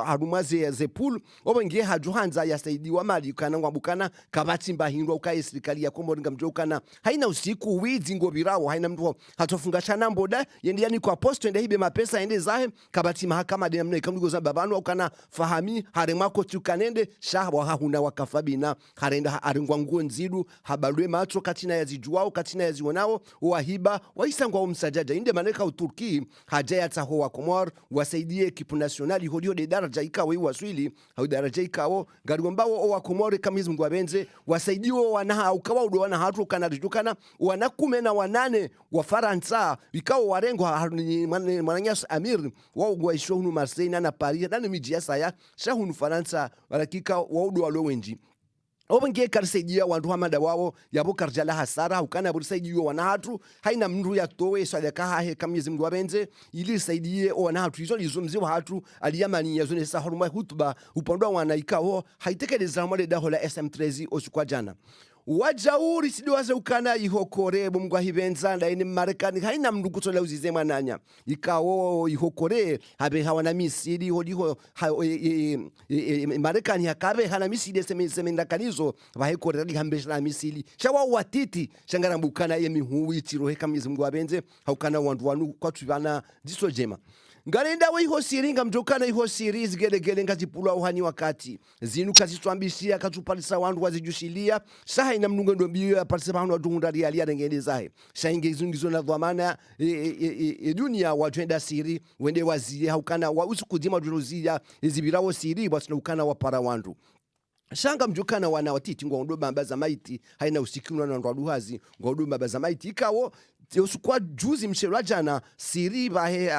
haruma ze pool obenge hajuhanza ya saidi wa mali kana ngwabukana kabati mbahindwa ukaye serikali ya Komori ngamjokana haina usiku wizi ngobirawo haina mtu hatofunga chana mboda yendi yani kwa post ende hibe mapesa ende zahe kabati mahakama de mna ikamligo za babanu ukana fahami haremako tukanende shahwa hahuna wakafabina harenda arengwa nguo nzidu habalwe macho katina ya zijuao katina ya zionao wahiba waisangwa umsajaja inde maneka uturki haja ya taho wa Komor wasaidie ekipu nationali holio de daraja ikawe waswili au daraja ikawo garigombawo wa Komor kamizi mgwa benze wasaidiwo wanaha ukawa udo wana hatu kanadukana wanakume na wanane wa Faransa ikawo warengo mwananyas Amir wao gwaisho hunu Marseille na Paris na miji ya saya shahunu Faransa walakika waudo walowenji obenge karsaidia wandu hamada wao yabo karjala hasara ukana bursaidiyo wanahatu haina mndu ya towe sadaka hahe kamizi mndu wabenze ili saidie wanahatu izo lizomzi wa hatu aliyamani yazone sahuruma hutuba upandwa wanaikao haitekeleza mwale daho la SM13 osukwa jana wajauri sidiwaze ukana ihokore bumgwa hibenza ndaini Marekani haina mndu kutola uzize mwananya ikawo ihokore habe hawana misiri hodiho Marekani hakabe hana misiri semendakanizo bahekore lihambesha misiri shawa watiti shangara mbukana yemihuwi tirohe kamizi mgwa benze haukana wandu wanu kwa tubana diso jema Ngarenda wa iho siri ngamjokana iho siri zigelegele ngazipulwa uhani wakati zinu kazitwambishia katupalisa wandu wazijushilia saha ina mnunga ndo mbiyo ya palisa pahanu wadungunda rialia rengende zahe shainge izungizo na dhwamana dunia watuenda siri wende wazie haukana wa usu kudima duruzia zibirawo siri wasina ukana wapara wandu shanga mjukana wana watiti ngwa ndo bamba za maiti haina usikinu na ndo aduhazi ngwa ndo bamba za maiti ikawo usukwa juzi mshelo jana siri bahe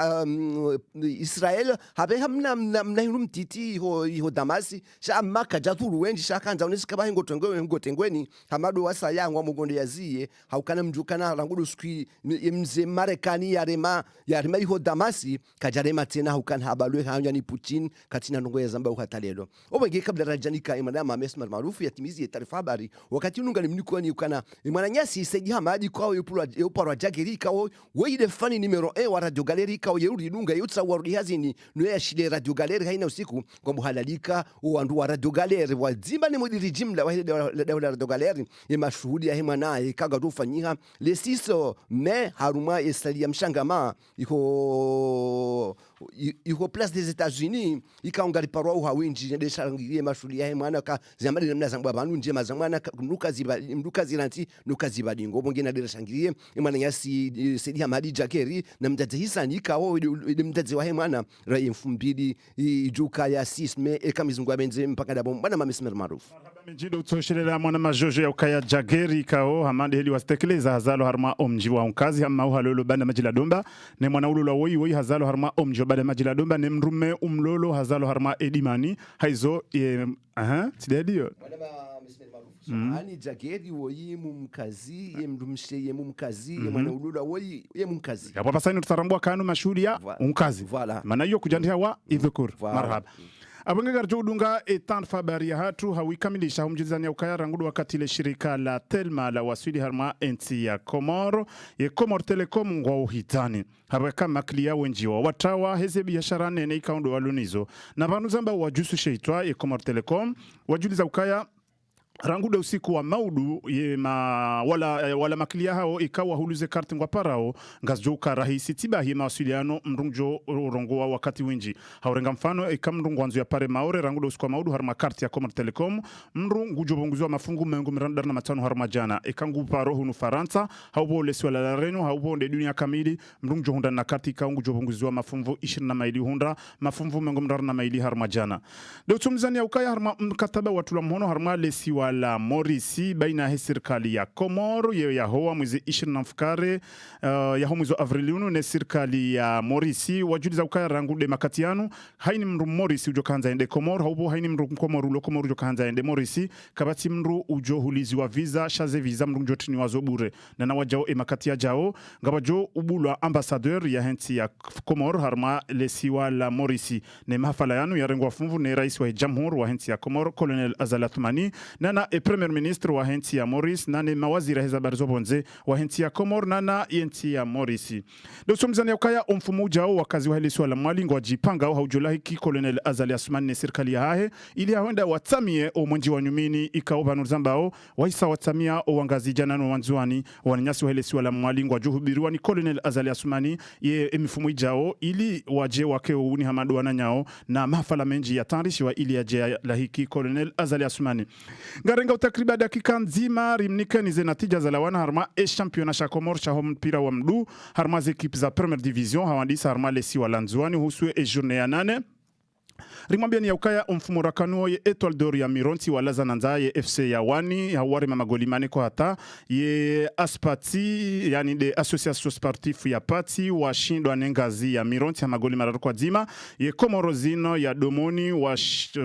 Israel habe hamna mnahinu mtiti ho Damasi sha maka jaturu wenji shakanza unesika bahe ngotengweni hamado wasa yangwa mugonde yaziye haukana mjukana rangudu skwi mze Marekani yarema iho Damasi kajarema tena haukana habalwe hanya ni Putin katina ndongo ya zamba ukatalelo obenge kabla rajanika imana mamesma maarufu yatimizi taarifa habari wakati ununga nimnikuani ukana imana nyasi seji hamadi kwao yoparo jageri kao weide fani numero 1 wa Radio Galeri kao yerudi dunga yutsa warudi hazini noya shile Radio Galeri haina usiku kwa muhalalika wandu wa Radio Galeri wazimba ni modiri jimla wa Radio Galeri ya mashuhudi ya hema nae kaga tufanyiha le 6 mai haruma estali ya mshangama iko place des États-Unis ikaungari parwa uhawinji ndeshangiye mashuli ya hema na zamani namna zangwa bantu nje mazamwana mduka ziranti nukaziba dingo bongena ndeshangiye imana nyasi sedi hamadi jakeri na mtate hisani kawo mtate wa hema ra mfumbidi ijuka ya 6 mai ekamizungwa benze mpaka dabo bana mamesmer maarufu Mjido utoshelela mwana majojo ya ukaya jageri kao hamande heli wastekeleza hazalo harma omji wa unkazi hama uhalolo banda majila domba ne mwana ulula woi hazalo harma omji wa banda majila domba ne mrume umlolo hazalo harma edimani haizo tidedio ani jageri woi mumkazi ye mumkazi ye mwana ulula woi ye mumkazi ya papa saini tutarambua kanu mashuri ya unkazi mana hiyo kujandia wa idhukur marhaba Abangega Jodunga etan fabari ya hatu hawikamilisha humjizani ya ukaya rangudu wakati ile shirika la Telma la waswili harma enti ya Komoro ye Komor Telecom ngwa uhitani habaka maklia wenjiwa watawa heze biashara nene ikaundo walunizo na banuzamba wajusu sheitwa ye Komor Telecom wajuliza ukaya ranguda usiku wa maudu wala makilia hao ikawa huluze karti ngwa parao ngazjoka rahisi tiba hii mawasiliano mrungjo rongoa wakati winji haurenga mfano ikamrungu wanzu ya pare maore ranguda usiku wa maudu harma karti ya Komor Telecom mrungu jobonguzwa mafungu mengu mirandar na matano harma jana ikangu paro hunu Faransa haubo lesi wala lareno haubo nde dunia kamili mrungjo hunda na karti ikaungu jobonguzwa mafungu 20 na maili hunda mafungu mengu mirandar na maili harma jana leo tumzani ya ukaya harma mkataba watula mhono harma lesi la Morisi baina ya serikali ya Komoro ya hoa mwezi 20 na mfukare ya hoa mwezi wa Avriliunu na serikali ya Morisi wajuliza ukaya rangude makatianu haini mru Morisi ujo kaanza ende Komoro haupo haini mru Komoro ulo Komoro ujo kaanza ende Morisi kabati mru ujo hulizi wa visa shaze visa mru njotini wazobure na na wajao makatia jao ngabajo ubulwa ambassadeur ya henti ya Komoro harma lesiwa la Morisi ne mahafala yanu ya rengo wa funvu ne rais wa jamhur wa henti ya Komoro Colonel Azal Athmani na premier ministre wa henti ya Morris nane mawaziri heza barizo bonze wa henti ya Komor nana yenti ya Morisi do somzani ya ukaya umfumu ujao wakazi wa hili swala mwalingo wajipanga au haujulahi ki Colonel Azali Asmani ne serikali ya hahe ili hawenda watamie o mwenji wa nyumini ikaoba nuzambao waisa watamia o wangazi jana no wanzuani wananyasi wa hili swala mwalingo wajuhubiriwa ni Colonel Azali Asmani ye mfumu ujao ili waje wake uni hamadu wananyao na mahafala menji ya tarishi wa ili aje lahiki Colonel Azali Asmani ngarenga utakriba dakika nzima rimnika nize natija za lawana harma championnat cha Komor cha mpira wa mdu harma ekipe za première division hawandisa harma lesi wa lanzuani husue journée ya 8 Rimambia ni ya ukaya umfumo rakanuo ye Etoile d'Or ya Mironti walaza nanza ye FC ya wani hawari mamagoli mane kwa hata ye Aspati yani de association sportif ya Pati washindo anengazi ya Mironti ya magoli mararu kwa zima ye Komorozino ya Domoni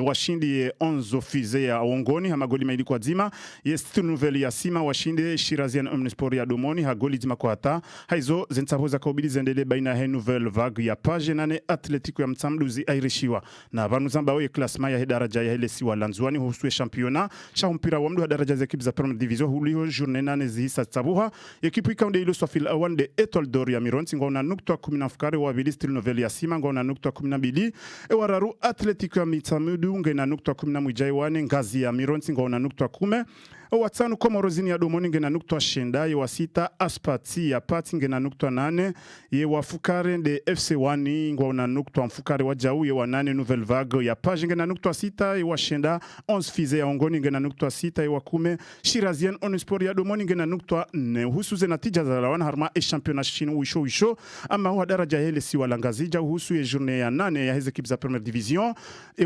washindi ye Onzo Fize ya Ongoni ya magoli maili kwa zima ye Style Nouvelle ya Sima washinde Shirazian Omnisport ya Domoni ya goli zima kwa hata haizo zensahoza kaubili zendele baina he Nouvelle Vague ya Page nane Atletico ya Mtsamduzi airishiwa na vanu zamba oye klasma ya daraja ya hele siwa lanzuani husue championnat cha mpira wa mdu wa daraja za ekipe za première division hulio journée nane zihisa tsabuha ekipu ikaunde ilo swafil awan de Etoile d'Or ya Mironti ngona nukta 10 mfukare wa bili Style Nouvelle ya Sima ngona nukta 12 wararu Atletico ya Mtsamudu ngena nukta 10 mwijai wane ngazi ya Mironti ngona nukta 10 watanu Komorozini ya Domoni ngena nukta shenda ye wasita Aspati ya Pati ngena nukta 8 ye wafukare de FC Wani ngona nukta mfukare wa jau ye wanane Nouvelle Vague ya Page ngena nukta 6 ye washenda 11 Fize ya Ongoni ngena nukta 6 ye wakume Shirazian Omnisport ya Domoni ngena nukta 4 husuze natija za lawana harma championnat chino wisho ama wa daraja hele si walangazija husu ye journée ya 8 ya heze ekipe za première division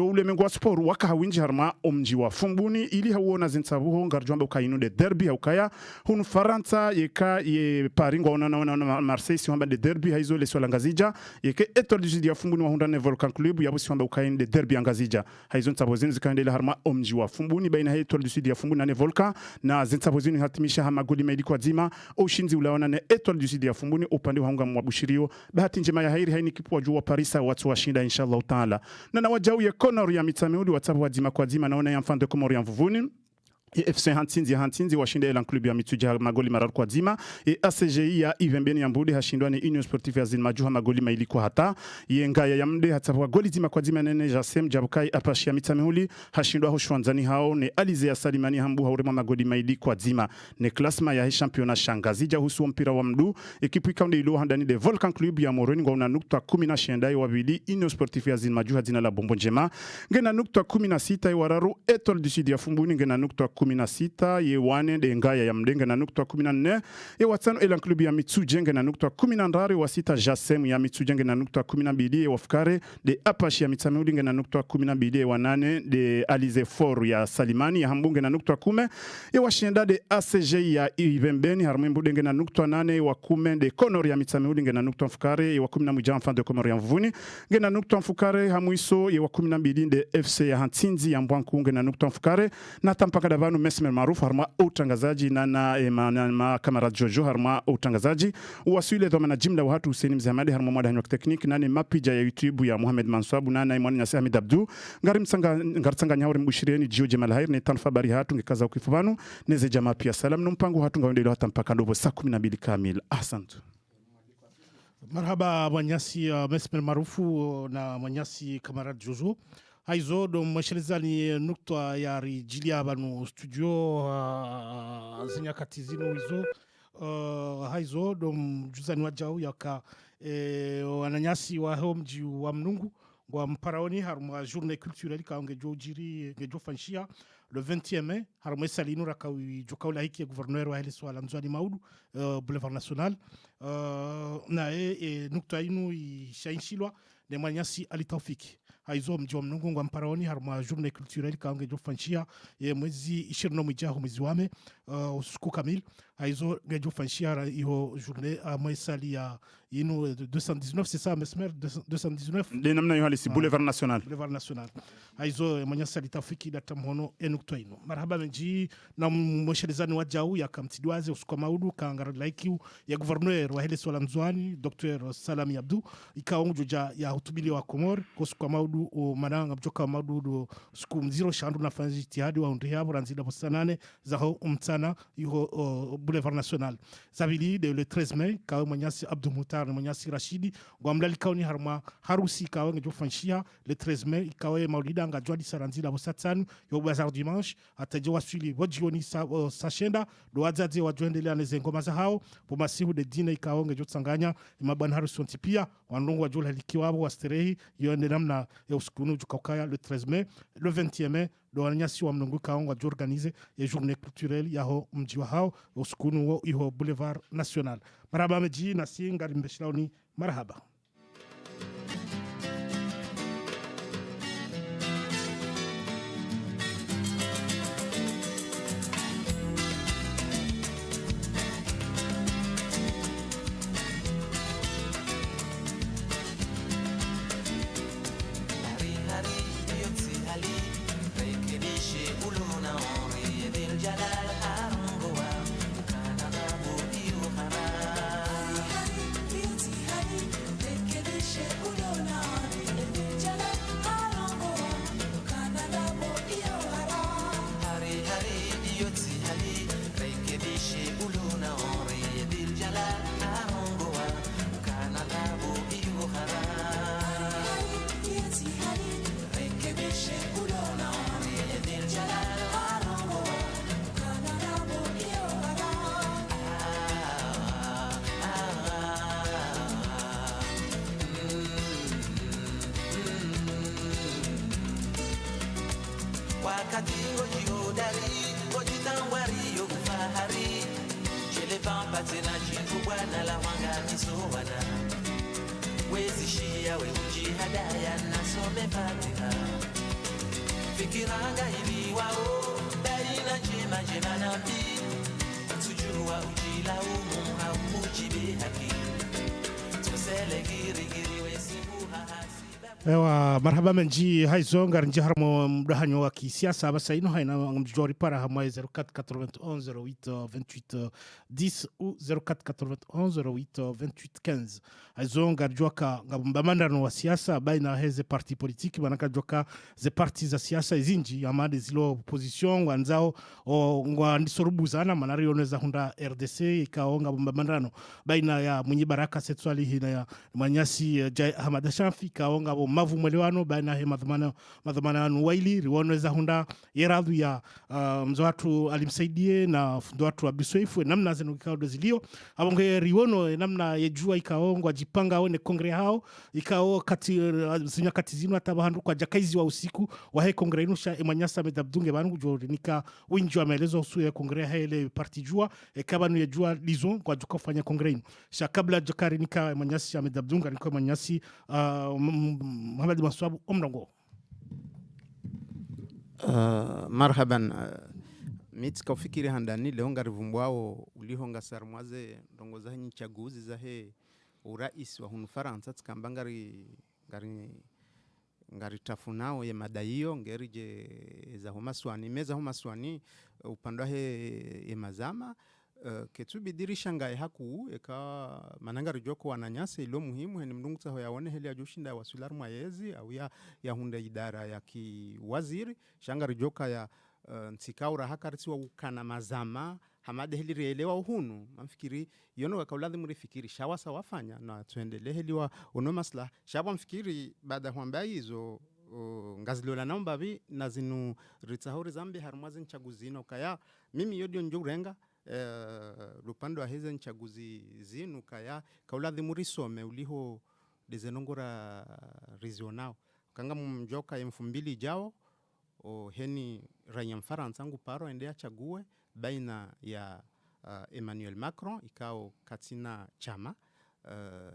ule mengwa sport waka hawinji harma omji wa fumbuni ili hauona zinsabuho ngarjo jomba ukainu de derby haukaya hunu Faransa yeka ye Paris ngona Marseille si hamba de derby haizo le swala ngazija yeke Etoile du Sud ya fumbuni wa Hundane Volcan Club yabu si hamba ukainu de derby ngazija haizo ntsabozini zikaendele harma omji wa fumbuni baina Etoile du Sud ya fumbuni na Volcan na zintsabozini hatimisha hama goli maili kwa zima ushinzi ulaona ne Etoile du Sud ya fumbuni upande wa hunga mwabushirio bahati njema ya hairi haini kipua juu wa Parisa watu washinda inshallah taala na wajau ya Conor ya mitsameuli watabu wazima kwa zima naona ya mfande Komori ya mvuvuni FC Hantinzi washinde Elan Club ya Mituja magoli mararu kwa zima ACGI ya Ivembeni ya Mbudi hashindwa ni Union Sportive ya Zinmajuha magoli maili kwa hata Ngaya ya Mde hatabu goli zima kwa zima nene Jasem Jabukai apashi ya mitamehuli hashindwa hoshwanzani hao ni Alize ya Salimani hambu haurema magoli maili kwa zima ni klasma ya championa shangazija husu mpira wa mdu ekipu ikaunde ilo handani de Volcan Club ya Moroni ngona nukta 10 na shendai wabili Union Sportive ya Zinmajuha zina la Bombo Njema ngena nukta 16 ya wararu Etoile du Sud ya Fumbuni ngena nukta 16 ye wane de Ngaya ya Mdenga na nukta 14 ye watano Elan Club ya Mitsujenge na nukta 18 wa sita Jasem ya Mitsujenge na nukta 12 ye wafukare de Apache ya Mitsameudinge na nukta 12 ye wanane de Alize For ya Salimani ya Hambunge na nukta 10 ye washinda de ACG ya Ivembeni Harmembudenge na nukta 8 wa 10 de Conor ya Mitsameudinge na nukta mfukare ye wa 11 mfan de Komori ya Mvuni nge na nukta mfukare Hamuiso ye wa 12 de FC ya Hantinzi ya Mbwankunge na nukta mfukare na tampaka davanu Mesmer maarufu harma utangazaji na kamera Jojo harma utangazaji wasile dhoma na jimla wa hatu Hussein Mzamadi harma mwada hanyo tekniki nane mapija ya YouTube ya Mohamed Mansuabu nana imwani nyasi Hamid Abdu ngarisanga nyahori mbushirieni Jio Jemal Hair ne tanfa bari hatu ngekaza ukifubanu neze jamaa pia salam numpangu hatu ngawendele hata mpaka ndobo saa 12 kamili. Asante. Marhaba mwanyasi Mesmer maarufu na mwanyasi kamera Jojo haizo do mashalizani nukta ya rijilia banu studio zinyakati zinu hizo haizo do mjuzani wajau yaka wananyasi wa homji wa mnungu wa mparaoni haruma journée culturelle ka ngejo jiri ngejo fanshia le 20e mai haruma salinu rakawi jokaula hiki gouverneur wa hele swala Nzwani Maudu boulevard national na nukta inu ishainshilwa de manyasi alitafiki haizo mji wa mnungu wa mparaoni haruma journée culturelle ka ngejo fanshia ye mwezi 20 mwijaho mwezi wame usiku kamili haizo ngejo fanshia iho journée mwesali ya inu 219 c'est ça Mesmer 219 de namna yo halisi boulevard national haizo manyasa litafiki data mhono enukto ino marhaba menji na mshelezani wajau ya kamtidwaze usiku Maudu kangara like ya gouverneur wa hele swala Nzwani Dr. Salami Abdu ikaonjo ya hutubili wa Komor usiku Maudu mananga mjoka Maudu do usiku mziro shandu na fanzi tihadi wa unde yabo ranzida bosanane za ho umtana yuho boulevard national zabili de le 13 mai ka manyasi Abdou Moutar na manyasi Rashidi gwamlali kauni harma harusi kawe ngejo fanshia le 13 mai ikawe maulida ngajwadi saranzila bosatsanu yo bazar dimanche ataje wasuli wajioni sashenda do wazaze wajwendelea neze ngoma za hao pomasihu de dine ikawe ngejo tsanganya mabana harusi ontipia wanungu wajula halikiwabo wasterehi yone namna ya uskunu jukakaya le 13 mai le 20e mai do wanyasi wa mnungu kaonga jorganize ya journée culturelle yaho mji wa hao uskunu wo iho boulevard national marhaba meji na singari mbeshlauni marhaba. wakati ngojihodari ngojitangwari yokufahari jelevamba tena jintu bwana la wangani sowana wezi shia we ujihadaya nasome fatiha fikiranga hivi wao darina kuna njema njema na mbi tujua ujila umu haujibi haki tusele giri giri wesibu hasi. Ewa marhaba menji haizonga nji harmo mdahanyo wa kisiasa basa ino haina mjori para hamwa 0491 08 28 10 ou 0491 08 28 15 haizonga joka ngabambamandano wa siasa baina heze parti politiki manaka joka ze parti za siasa izinji amade zilo opposition wanzao ngwa ndisorubuzana manari yoneza hunda RDC ikaonga mbamandano baina ya mwenye baraka sexuali hina ya Manyasi Jai Ahmad Shamfi ikaonga mavu mwelewano baina ya madhamana waili riwoneza hunda yeradu ya mzo watu alimsaidie na fundo watu abisweifu namna zenu kikao dozilio abonge riwono namna yejua ikaongwa jipanga one kongre hao ikao zinya kati zinu atabahandu kwa jakaizi wa usiku wa he kongre inusha Manyasa medabdunge banu jori nika winji wa maelezo usu ya kongre hele parti jua kabanu ya jua lizon kwa juka kufanya kongre inu sha kabla jakari nika Manyasi ya medabdunga nika Manyasi Muhammad Maswabu omrongo. Marhaban mitska ufikiri handani leo ngarivumbwao ulihonga sarmwaze ndongoza hanyi chaguzi za he urais wa hunu Faransa tskamba ngari tafunao ya madaiyo ngerije za homaswani meza homaswani upandwa he ya mazama ketubi dirisha ngai haku eka mananga rijoko wananyasa ilo muhimu heni mdungutsa hoyaone heli ajushinda wasular mwayezi au ya hunda idara ya kiwaziri shanga rijoka ya nsikaura hakarisi wa ukana mazama hamade heli rielewa uhunu mamfikiri yono wakauladhi murifikiri shawasa wafanya na tuendele heli wa ono masla shawa mfikiri baada huambia hizo ngazilola naombavi na zinu ritahori zambi harumwazi nchaguzino kaya mimi yodio njurenga lupando wa heze nchaguzi zinu kaya kauladhi murisome uliho dezenongora rizionao kanga mjoka ya 2000 jao heni raia Mfaransa ngu paro endea chague baina ya Emmanuel Macron ikao katina chama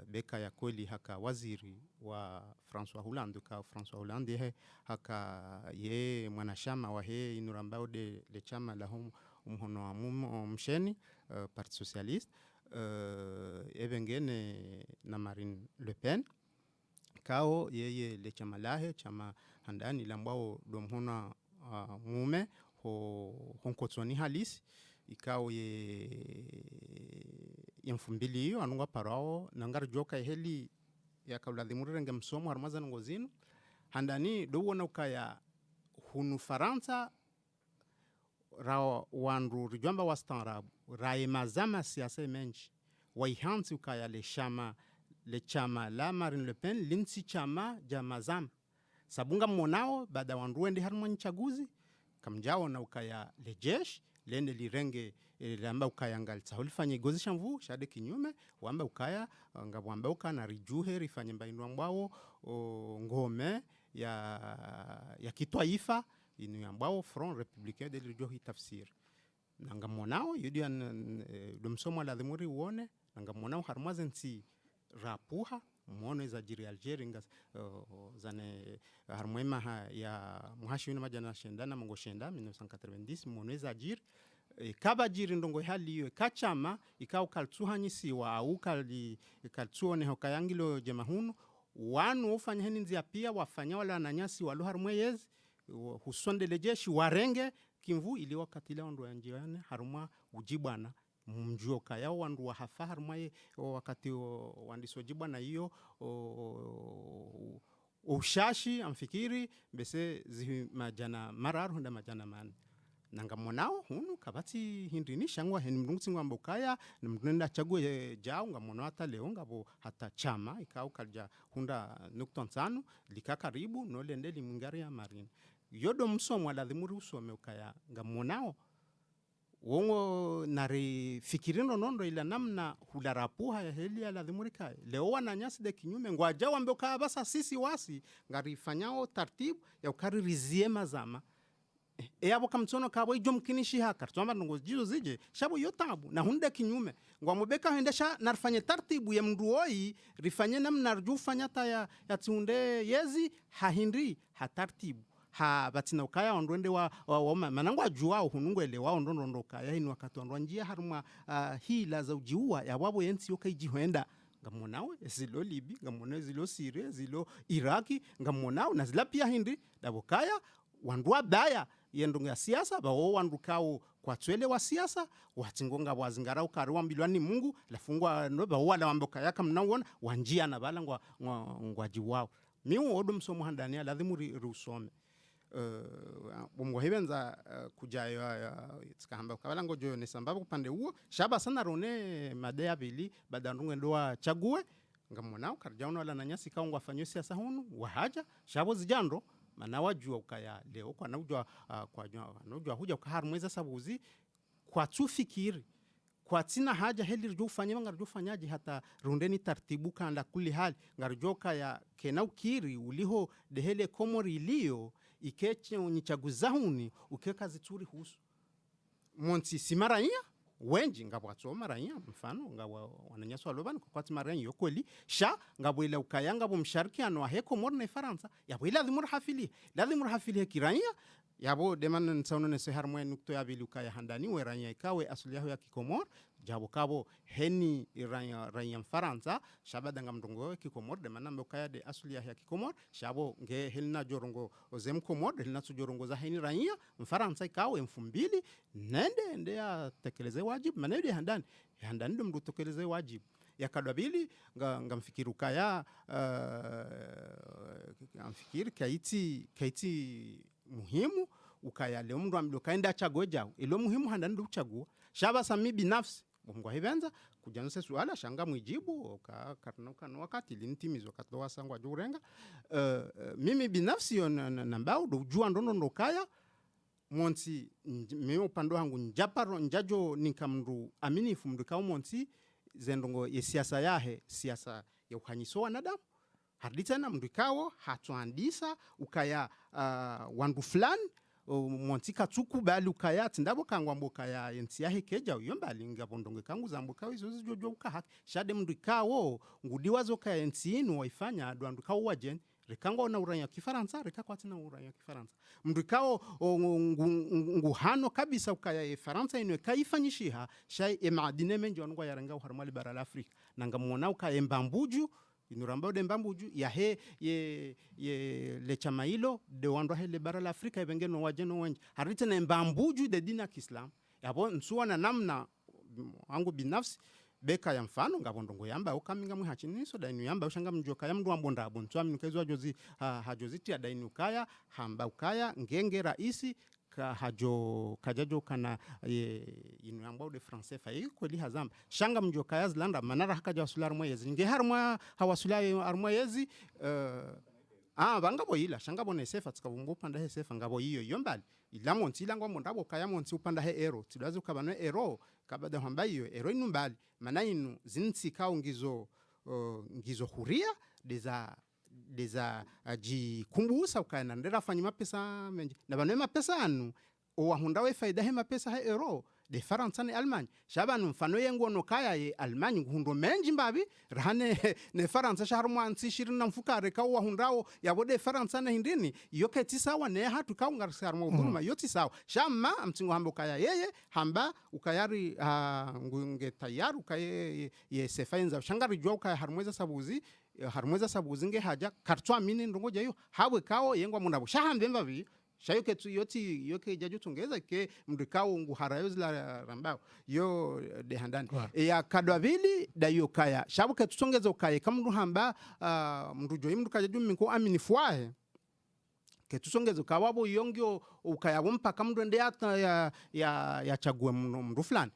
beka ya kweli haka waziri wa François Hollande ka François Hollande haka ye mwanashama wa he inurambao de chama la home umhono wa msheni Parti Socialiste ebengene na Marine Le Pen kao yeye le chama lahe chama handani lambao domhona mume honkotsoni halisi ikao ye 2000 hiyo anunga parao nangar joka heli ya kauladhimurenge msomo harmaza ngozinu handani dowona ukaya hunu Faransa rao wandu rijamba wastanrabu rae mazama siasa menchi waihansi ukaya le chama la Marine Le Pen linsi chama jamazama sabunga monao baada wandu wende harma nchaguzi kamjao na ukaya le jeshi lende lirenge lamba ukaya ngalita ulifanye gozi shamvu shade kinyume wamba ukaya ngabwamba ukana rijuhe rifanye mbainwa mbao ngome ya kitwaifa inu ambao Front Républicain de l'Ijohi tafsir nangamonao yudian domsomo la dhimuri uone nangamonao harmaze nsi rapuha muone za jiri Algeria ngas zane harmoima ya muhashi wina majana shendana mongo shenda 1990 muone za jiri kaba jiri ndongo hali iwe kachama ikao kaltuhanyisiwa au kaltuone hokayangilo jemahunu wanu ufanya heni nzia pia wafanya wala nanyasi walu harmoyezi husonde lejeshi warenge kimvu ili wakati la ndo yanjiane haruma ujibana mjuoka yao wandu wa hafa haruma wakati wandiso jibana hiyo ushashi amfikiri bese zi majana marar hunda majana man nanga monao hunu kabati hindini shangwa heni mrungsi ngwamba ukaya na mnenda chague jao ngamono hata leo ngabo hata chama ikao kalja hunda nukton sanu likakaribu no lende limungari ya Marine yodo msomo aladhimuri usome ukaya ngamonao wongo nari fikirino nondo ila namna hularapuha ya heli aladhimuri kaya leo wananyasi de kinyume ngwaja wambe ukaya basa sisi wasi ngari fanyao tartibu ya ukari rizie mazama abo kamtsono kabo ijo mkinishi haka twamba ngo jizo zije shabo yotabu na hunde kinyume ngwamubeka hendesha narfanye tartibu ya mnduoi rifanye namna rjufanya ta ya tunde yezi hahindri hatartibu ha batina ukaya ondwende wa manangu ajua hunungwele wa ondondo ukaya hini wakati ondwa njia haruma hila za ujiua ya wabo yensi yoka ijihwenda ngamonawe zilo Libi ngamona zilo Syria zilo Iraki ngamonawe na zila pia hindi dabokaya wandua baya yendonga ya siasa bawo wandukao kwa twele wa siasa watingonga wazingara ukariwa mbilwani Mungu lafungwa no bawo wala wamboka yaka mnawona wanjia na bala ngwaji wao miu odo msomo handania lazima rusome bomgohebenza kujayo tsikahamba kabala ngojo ne sababu kupande huo shaba sana rone madea bili badandunge ndoa chague ngamonao karjauna wala nanyasi kaungwa fanyo siasa hunu wahaja shabo zijando mana wajua ukaya leo kwa naujua naujua huja ukaharmweza sabuzi kwa tufikiri kwa tina haja heli rjo ufanye ngarjo fanyaje hata rundeni tartibu kanda kuli hali ngarjo kaya kena ukiri uliho dehele komori ilio ikeche unyichaguzahuni ukeka zituri husu monti simaranya wenji ngabwatso maranya mfano ngabwa wananyaswa lobani kwa maranya yokweli sha ngabwela ukayanga bomsharkiano wa heko morne Faransa yabwela dhimur hafili kiranya yabo deman nsauno ne sehar moy nukto yabili ukaya handani weranya ikawe asli ya kikomor jabo kabo heni ranya Faransa shabada ngamdongo kikomor de manambe ukaya de asli ya kikomor shabo nge helna jorongo ozem komor helna jorongo za heni ranya Faransa ikawe 2000 nende ya tekeleze wajibu manede handani ndo mdu tekeleze wajibu yakadabili ngamfikiri ukaya ngamfikiri kaiti muhimu ukaya leo mndu amdo kaenda chagoja ilo muhimu handani ndo chagua shaba sami binafsi Mungu hivenza kujanuse swala shanga mwijibu karnuka no wakati linitimizo katoa sangwa jurenga mimi binafsi nambao do jua ndo kaya monti mimi upando wangu njaparo njajo nikamru aminifu mdukao monti zendongo ye siasa yahe siasa ya uhanyiso wanadamu harditana mdukao hatuandisa ukaya wandu fulani monti katuku bali ukaya tindabo kangwa mboka ya yensi yahe keja yombali ngabondonge kangu zamboka izo jojo ukahaki shade mdukao ngudiwazo kaya yensi inu waifanya adwandukao wajen rekangwa na uranya Kifaransa rekakwati na uranya Kifaransa mdukao nguhano kabisa ukaya Faransa ino kaifanyishiha shay emadine menjo ngwa yaranga harmali bara la Afrika nangamona ukaya mbambuju inuramba de mbambuju ya he ye le chamailo de wandwa hele bara la Afrika ibengeno wajeno wengi harita na mbambuju de dina Kiislam yabo nsuwa na namna wangu binafsi beka ya mfano ngabondongo yamba ukaminga muhachini so dainu yamba ushanga mjoka ya mndu ambonda abontswa mnukezo jozi hajoziti ya dainu kaya hamba ukaya ngenge raisi hajo kajajo kana inu yamba de français fa kweli hazamba shanga mjoka ya zlanda manara hakaja wasular mwezi nge harma hawasula armoyezi bangabo ila shanga bone sefa tikabumbu panda he sefa ngabo hiyo yombali ila monti lango mondabo kaya monti upanda he ero tidazo kabano ero kabada hamba hiyo ero inumbali mana inu zinti kao ngizo huria deza jikumbusa ukana ndera fanyi mapesa menji na banwe mapesa anu owahunda we faida he mapesa he ero de Faransa ne Almanya shabanu mfano yengo no kaya ye Almanya ngundo menji mbabi rahane ne Faransa shaharmu ansi shirina mfukare ka wahundao yabode Faransa ne hindini yoke tisawa ne hatu ka ungarsarmu uduma yoti sawa shamma amtingo hamba kaya yeye hamba ukayari ngunge tayaru kaye ye sefainza shangari jwa kaya harmweza sabuzi nge haja kartwa mini ndongoja yo hawe kao yengo munabo shahambe mbabi shayoke tu yoti yoke jaju tungeza ke mdikao nguharayo zila rambao yo de handani ya kadwabili da yokaya shabuke tutongeza ukaye kamndu hamba mrujo imndu kajaju miko aminifuahe ke tusongeza ukawabo yongyo ukaya wumpa kamndu ende ya chague mndu fulani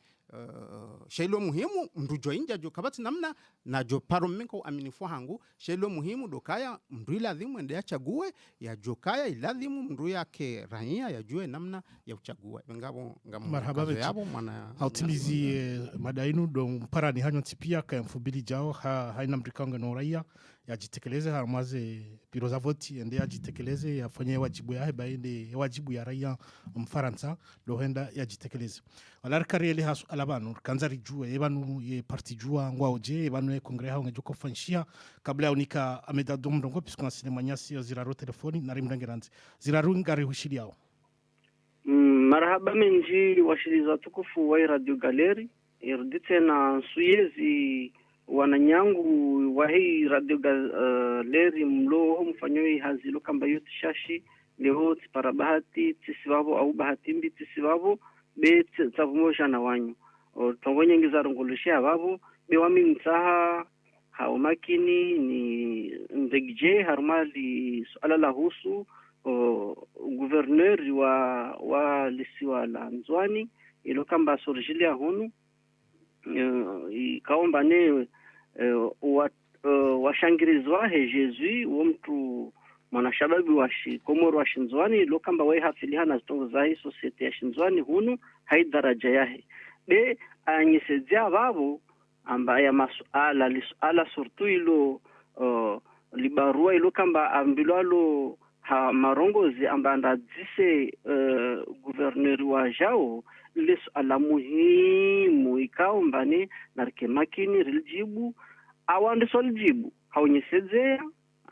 shelo muhimu mrujo inja jo kabati namna na jo paromiko aminifu hangu shelo muhimu dokaya mru iladhimu ende ya chague ya jokaya iladhimu mru yake rania ya jue namna ya uchague ngabo marhaba yabo mwana hautimizi madainu do parani hanyo tipia ka mfubili jao haina mrikanga no raia ya jitekeleze harmaze biro za voti ende yajitekeleze yafanye wajibu yahe baende wajibu ya raia Mfaransa lohenda yajitekeleze wala karele hasu alabanu kanzari jua ebanu ye parti jua ngwa oje ebanu ye kongre hao ngejoko fanshia kabla ya unika ameda domdongo puisqu'on a ciné manyasi ziraro telefoni na rimdangeranzi ziraro ngari hushili yao. Marhaba menji washiriza tukufu wa Radio Galeri irudite na suyezi wananyangu wa hii Radio Galeri mlo mfanyoi hazilo kamba yote shashi leo tiparabahati tisiwavo au bahati mbi tisiwavo be tavumosha na wanyu tongonye ngiza rungulushia wavo be wami mtaha hao makini ni ndegije harumali suala la husu gouverneur wa lisiwa la Nzwani ilo kamba sorjilia hunu ikaomba ne washangirizwa he Jesus wo mtu mwanashababi wa Komoro wa Shinzwani ilo kamba wai hafiliha na zitongo za hii society ya Shinzwani hunu hai daraja yahe be anyisedzia babo amba ya masuala lisuala surtu ilo libarua ilo kamba ambilwalo ha marongozi amba ndadzise gouverneur wa jao lesu ala muhimu ikao mbane narike makini riljibu awande soljibu haunyesedzea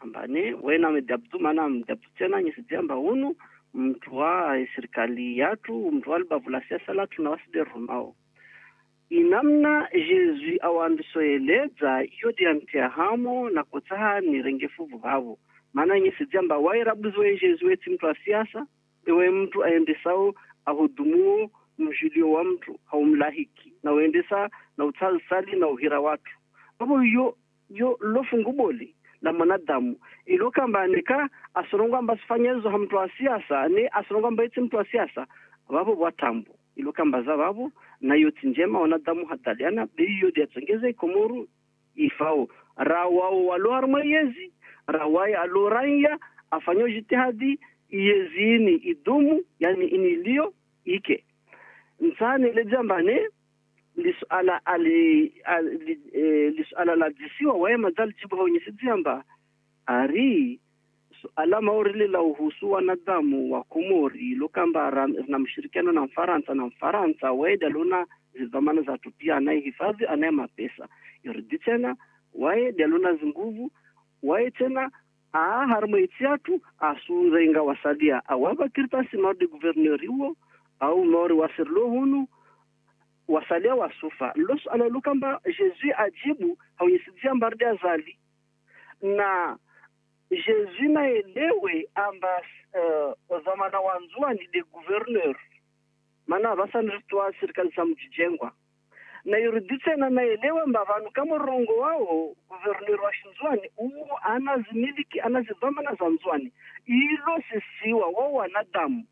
ambane wena medabtu mana medabtu tena nyesedzea amba hunu mtu wa serikali yatu mtu wa libavula siasa latu na waside rumao inamna Jesus awande soeleza yodi antia hamo na kotaha ni rengefuvu havo maana nyesedzea amba wairabuzo Jesus weti mtu wa siasa ewe mtu aendesao ahudumuo mjilio wa mtu haumlahiki na uendesa na utalsali na uhira watu babo yo lofunguboli la mwanadamu ilo kamba neka asoronga mbasifanyezo hamtu wa siasa ne asoronga mbaiti mtu wa siasa babo watambo ilo kamba za babo na yoti njema wanadamu hataliana biyo dia tsengeze Komoro ifao rawao waloarma yezi rawai aloranya afanyo jitihadi yezini idumu yani inilio ike nsani lejambane lisuala lisuala la disiwa wae madal jibu haunyesidziamba ari suala maorile la uhusu wanadamu wa Komori lokamba na mshirikiano na Mfaransa wae luna zidhamana za tupia anayehifadhi anaye mapesa yorudi tena wae daluna zinguvu wae tena harmoitiatu asurenga wasadia awaba kirtasi morde gouverneur huo au mori wasirlo hunu wasalia wasufa los analukamba Jesus ajibu hauyesidia mbardi azali na Jesus naelewe amba zamana wanzua ni de gouverneur mana basa nritwa serikali za mjijengwa na yuruditse na naelewa mba vanu kama rongo wao gouverneur wa Shinzwani uo anazimiliki anazidhamana za Mzwani ilo sisiwa wao wanadamu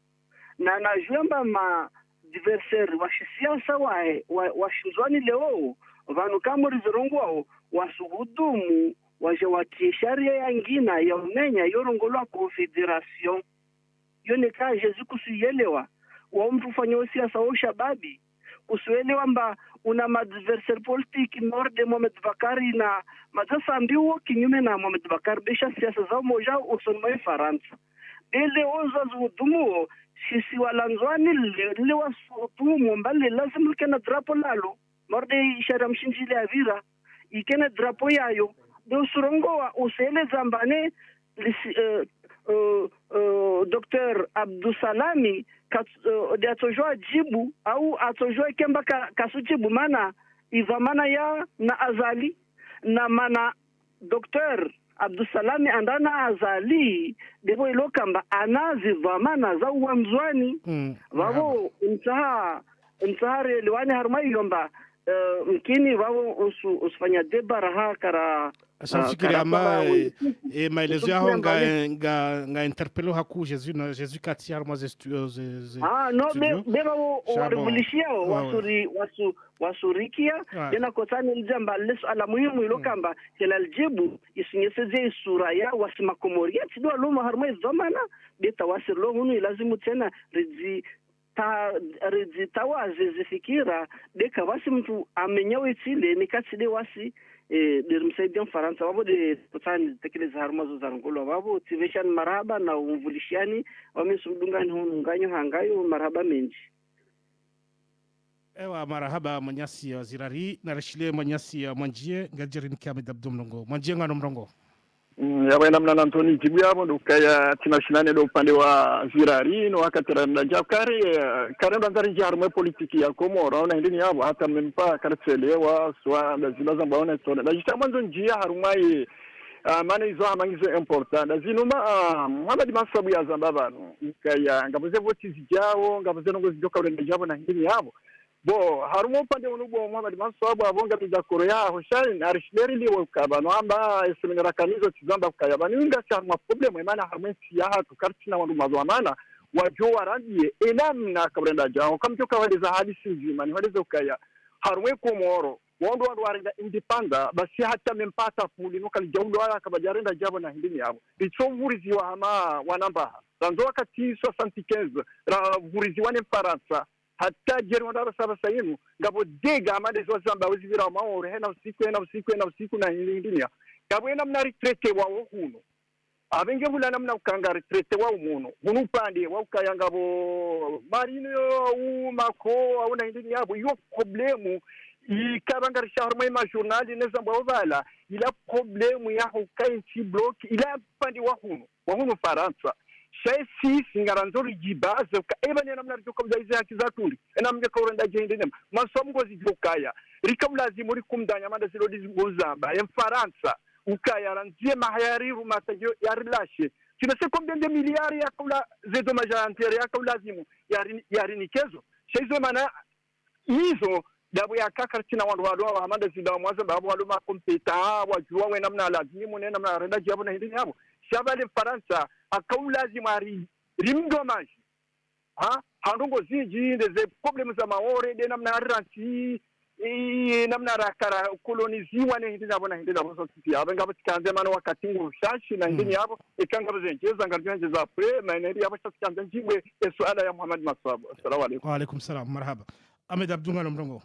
na najua ma diversaire wa siasa wa Shinzwani leo vanu kama rizirongo wao wasuhudumu waje watie sharia yangina ya umenya yorongolwa confederation yone ka Jesus kusiyelewa wa mtu fanya siasa wa shababi kusuelewa mba una madversaire politique nord de Mohamed Bakari na mazasa mbiwo kinyume na Mohamed Bakari besha siasa za moja usonmo Faransa ile ozo zudumu sisi wala Nzwani le wasutumu mbali lazima kana drapo lalo morde ishara mshinjile avira ikena drapo yayo do surongoa usele zambane Dr. Abdusalami de atojua jibu au atojua kemba kasujibu mana ivamana ya na azali na mana Dr. Abdusalami andana azali debo ilokamba anazi vamana za uwa Mzwani vavo mtahare liwani harmai yomba mkini wao usifanya debara kara asafikiri ama maelezo yao nga interpelo haku Jesus kati ya arma no beba revolishia wasurikia tena kotani iljamba lesu ala muhimu ilokamba kila aljibu isinyeseze sura ya wasima Komoria tidwa luma harma zamana beta wasirlo hunu lazimu tena rizitawa zifikira deka wasi mtu amenyawe chile nikatsile wasi dirimsaidia Mfaransa wabo de tutani tekeleza harumazo za ngolo wabo tiveshani marhaba na umvulishani wamesumdungani hunganyo hangayo marhaba menji. Ewa marahaba manyasi ya zirari na rashile manyasi ya manjie ngajirin Ahmed Abdou Mrongo manjie ngano Mrongo yawe namna na Antoni jibu yabo ndukaya tinashilane do upande wa zirari no wakatira mnajia kare ndo ndari jarumwe politiki ya Komoro na ndini yabo hata mempa karselewa swa ndazilaza mbaona tona ndajita mwanzo njia harumai maana hizo hamangizo important zinuma Muhammad Masabu ya Zambabano kaya ngabuze voti zijao ngabuze ngo zijoka ule ndijabo na ndini yabo bo harumo pande unubo Muhammad Masabu abonga biza Korea hoshani arishleri liwo kabano amba eseminara kanizo tizamba kaya winga charma problem maana harumo siyaha tukartina wandu mazwanana wajo warandie enamna kabrenda jao kamjo kawaliza hadisi nzima ni walizo kaya harumo Komoro wandu warinda independa basi hata mempata puli no kalijaulo ala kabajarenda jabo na hindini yabo itsomvurizi wa hama wanamba zanzo wakati 75 ra vurizi wane Faransa hata jeri wanda saba sayinu ngabo dega amade zo zamba uzivira maore hena usiku na hindini ya ngabo ena mna retraite wa huno abenge bula namna ukanga retraite wa umuntu hunu pande wa ukaya ngabo marino u mako au na hindini yabo yo problemu ikabanga risharmo ma journal neza mbawala ila problemu ya hukainti block ila pande wa huno Faransa shesi singaranzori jibaze ka ebane namna ryo kabza kizaturi enamje ko renda jende nem masomgo zijokaya rikamlazimu rikumdanya manda silo dizibuzamba ya Faransa ukaya ranzie mahayari rumatajo ya relashe kinase combien de milliards ya kula zedo majantere ya kulazimu ya rinikezo shezo mana hizo dabu ya kakartina wandu wa amanda sida mwaza babu wadu makompeta wajua we namna lazimu ne namna renda jabo na hindini hapo shabale Faransa akau lazima rimdomage handongo ziji de problème za maore de namna ranti namna rakara koloniziwa ne hindi nabo na hindi nabo sosiya abenga bakanze mano wakati ngo shashi na hindi yabo ikanga bazenjeza ngarjanje za pre maneri yabo shakanze njibwe swala ya Muhammad Masabu. Assalamu alaykum. Wa alaykum salam marhaba Ahmed Abdou Mrongo.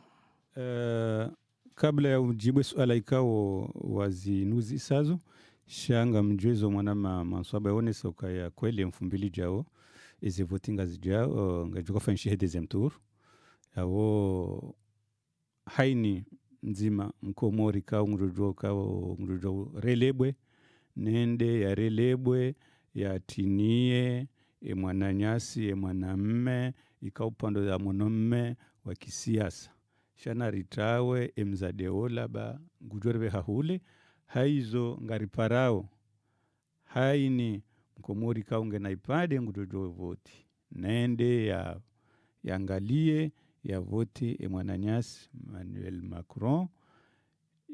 Kabla ya ujibu swala ikao wazinuzi sazo shanga mjwezo mwanama Manswaba yone soka ya kweli 2000 jao eze votinga zijao ngajuka fanshi deuxième tour yawo haini nzima mkomori ka ngrujo relebwe nende ya relebwe ya tinie mwananyasi mwanamme ikaupando ya mwanamme wa kisiasa shana ritawe emzadeola ba ngujorbe hahule haizo ngariparao haini mkomori kaunge na ipade ngudojo voti nende ya ngalie ya voti mwananyasi Emmanuel Macron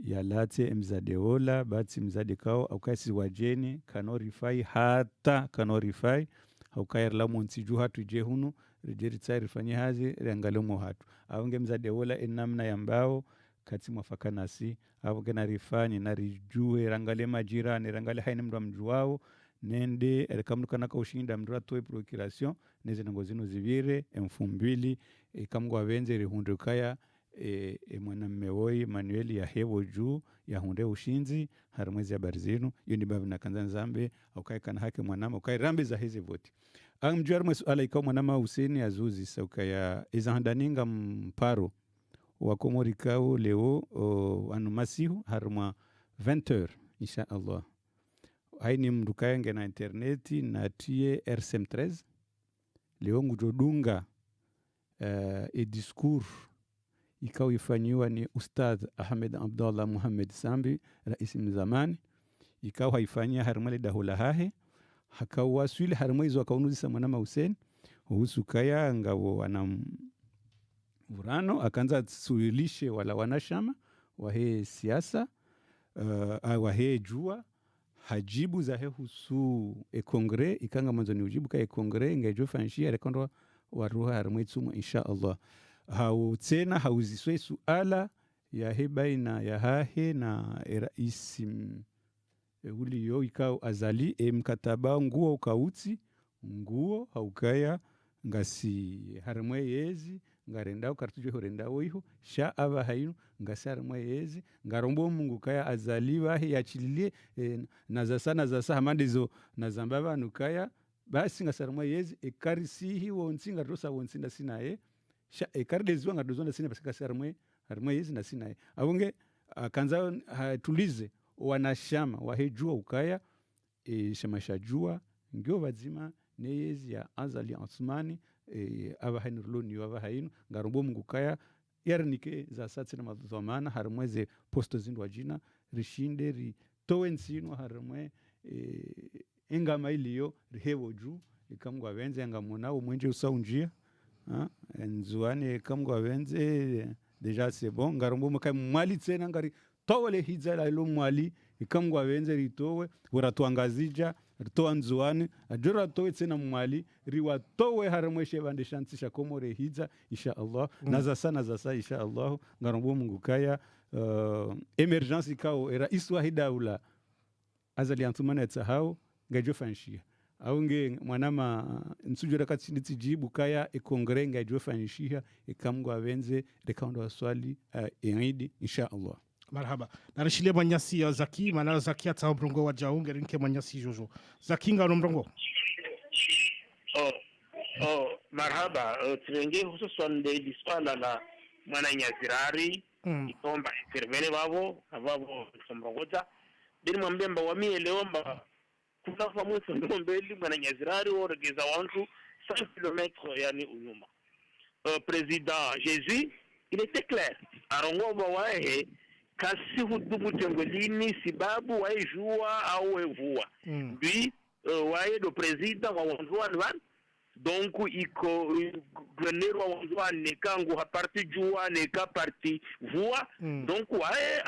ya late mzadeola bati mzade kao aukasi wajeni kanorifai hata kanorifai haukair la montiju hatu jehunu rejeri tsari fanye hazi rangalomo hatu aunge mzadeola enamna yambao kati mwafakanasi hapo kena rifani na rijue rangale majirani rangale haini mdu wa mjuwao nende elikamnuka naka ushinda mdu wa toe procuration neze nangozino zivire M2000 kamgu wawenze rihundukaya mwanamme woi Manuel ya hevo juu ya hunde ushinzi harimwezi ya barizinu yoni babi na kanzan zambe aukai kana hake mwanama aukai rambi za hizi voti mjuwa rumwe suala ikaw mwanama Hussein Azuzi saukaya izahandaninga mparo wakomori kao leo anu masihu harma 20h insha Allah haini mdukaya nge na interneti na tie RSM13 leo ngujodunga discours ikaw ifanyiwa ni Ustadh Ahmed Abdallah Muhammad Sambi raisi mzamani ikaw haifanyia harmali dahula hahe hakaw waswili harmaizo akaunuzisa mwanama Hussein husu kaya ngabo wanam Urano akanza suilishe wala wanashama wahe siasa wahe jua hajibu za he husu kongre ikanga mwanzo ni ujibu ka kongre ngejo fanshia rekondo waruha harmwitsumu insha Allah hau tena hauziswe suala ya he baina ya hahe na rais uli yo ikao azali mkataba nguo ukauti nguo haukaya ngasi harmwe yezi ngarendao kartuje horendao iho sha ava hainu ngasi harmwe yezi ngarombo Mungu kaya azaliwa he yachililie na zasa hamandizo na zamba vanhu kaya basi ngasarmwe yezi ekarisihi wonsi ngarosa wonsi ndasinaye sha ekardeziwa ngadozo ndasina basi kasarmwe harmwe yezi ndasinaye abunge kanza tulize wanashama wahejua ukaya shamashajua ngio vazima neyezi ya azali ansumani ava hainu ruloni ava hainu ngarombo Mungu kaya yarnike za satsi na mazomana harmweze posto zindwa jina rishinde ritowe nsino harmwe engama iliyo rihevo juu ikamgwa wenze ngamona umwenje usaunjia nzuane ikamgwa wenze deja c'est bon ngarombo mukai mwali tsena ngari towele hidza la ilo mwali ikamgwa wenze ritowe uratwangazija ritoa nzuane ajura towe tsena mwali riwa towe haramwe shebande shantisha komore hidza insha Allah naza sa insha Allah ngarombo Mungu kaya emergency kao era iswa hidaula azali antumana etsahao ngajo fanshia aunge mwanama nsujura katsinditsi jibu kaya ekongre ngajo fanshia ekamgwa wenze rekaondo waswali eidi insha Allah. Marhaba. Narishilia manyasi ya Zaki, manala Zaki ata mrongo wa jaunge rinke manyasi jojo. Zaki nga mrongo. Marhaba. Turengi hususan de swala la mwana nyazirari itomba intervene babo mrongoja bili mwambemba wamieleomba kuna famuso ndombeli mwana nyazirari orgeza wantu 5 km yani unyuma. Président Jésus il était clair arongomba wae kasi hudumu tengolini sibabu waejua au evua bi wae do président wa wanzuan donc iko gouvernement wa wanzuan ne kangu ha parti jua ne ka parti voix donc wae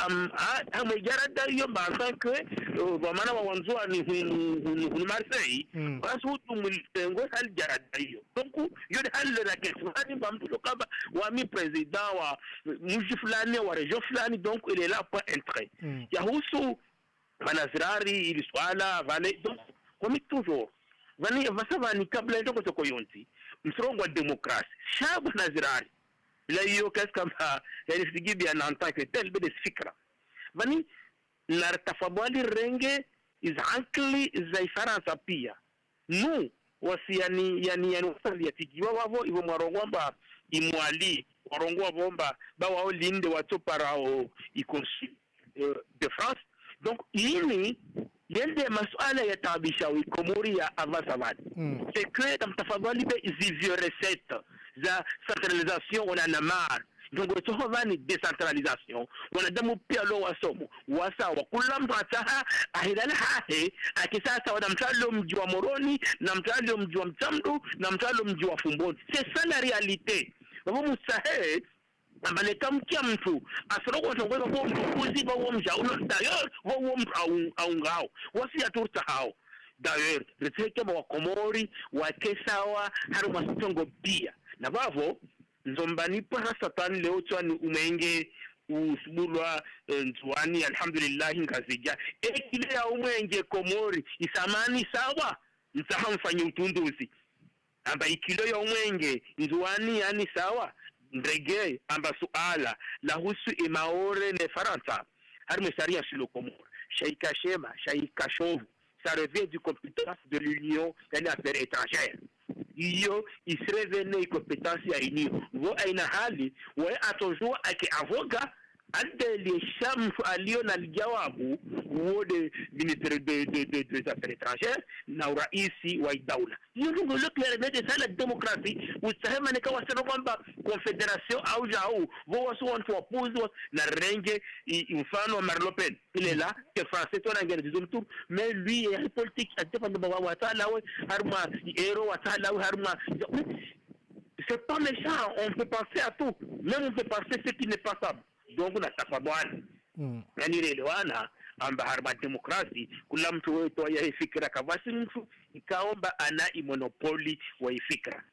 amejarada yo banza que bamana wa wanzuan ni Marseille basi hudumu tengo hal jarada yo donc yo de hal la kesani bamtu kaba wa mi président wa mji fulani wa region fulani donc il est là pour entrer yahusu manazirari ili swala vale donc comme toujours vani vasavani kabla ndoko toko yonti msrongo wa demokrasi shabu nazirari la hiyo kesi kama yalisigidi ya nanta que tel be fikra vani nartafabali renge izankli za Faransa pia nu yani wasali yatigiwa wavo ivo marongomba imwali warongwa bomba bawa linde watu parao ikonsi de France donc yini yende masuala ya tabisha wikomori ya avasavani c'est que tam tafadhali be zivyo recette za centralisation on en a marre donc tohovani décentralisation wanadamu pia lo wasomo wasawa kula mtu ataha ahidala hahe akisasa wanamtalo mji wa Moroni na mtalo mji wa Mtamdu na mtalo mji wa Fumboni c'est ça la réalité babo musahe amaleka mkia mtu asiroko tongwe babo mtukuzi babo mjaulo d'ailleurs babo aungao wasi aturta hao d'ailleurs reteke wa Komori wa Kesawa haru masongo pia na bavo nzombani pa satani leo twani umenge usubulwa nzuani alhamdulillah ngazija kile ya umenge Komori isamani sawa nsahamfanya utunduzi amba ikilo ya umenge nzuani yani sawa ndege amba suala la husu imaore ne Faransa harme sharia sur le Comore shaika shema shaika shovu ça revient du compétence de l'Union des affaires étrangères iyo isrevene compétence ya union vo aina hali wa atojua avoga adeli shamfu alio na jawabu wode ministre des affaires étrangères na raisi wa daula ndio le clair de ça la démocratie usahema ni kawa sema kwamba confédération au jao vo wasu watu wapuzi na renge mfano wa Marine Le Pen il est là que français to na ngene dizum tour mais lui est politique a dépendre ba wa tala we harma ero wa tala we harma c'est pas méchant on peut penser à tout même on peut penser ce qui n'est pas ça donc na tafadhali yani lelewana amba harba demokrasi kula mtu wetu ya fikra kavasi mtu ikaomba ana monopoli wa fikra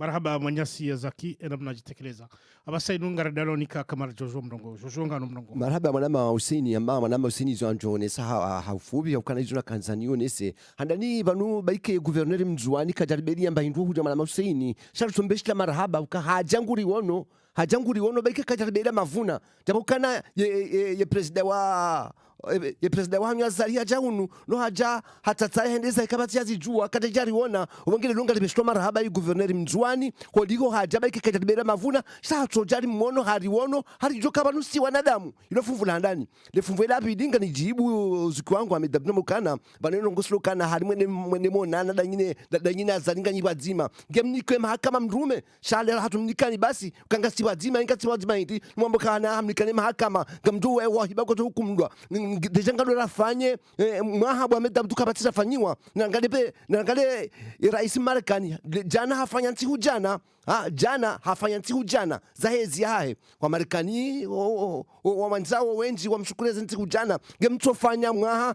marhaba manyasi ya zaki ena mnajitekeleza abasa inungara dalonika kama Jojo mrongo Jojo ngano mrongo marhaba mwanama Hussein amma mwanama Hussein zo anjone sa haufubi ukana izuna kanzanio nese handani banu baike gouverneur mzwani kajaribeli amba hindu huja mwanama Hussein sharutombeshla marhaba ukahajanguri wono baike kajaribeli mavuna tabukana ye president wa president wa nyazari haja unu no haja hatatsa hendeza ikabati yazijua katajari wona ubongele longa libeshwa marhaba yi gouverneur mzwani hodiko haja baike kajaribeli mavuna sa tojari mmono hari wono hari joka banu si wanadamu ilo fumvula ndani le fumvula bidinga ni jibu zuki wangu amedabna mukana baneno ngoslo kana hari mwene monana danyine azalinga nyibadzima ngemnikwe mahakama mrume shale hatumnikani basi ukanga si wadzima inga si wadzima indi mwambo kana hamnikane mahakama ngamdu wa hibako to hukumndwa dejangalo rafanye mwahabu amedabdu kabatisa fanyiwa ngale rais Marekani jana hafanya nti hujana jana hafanya nti hujana zahezi hahe kwa Marekani wamanzao wenji wamshukureze nti hujana ngemtofanya mwaha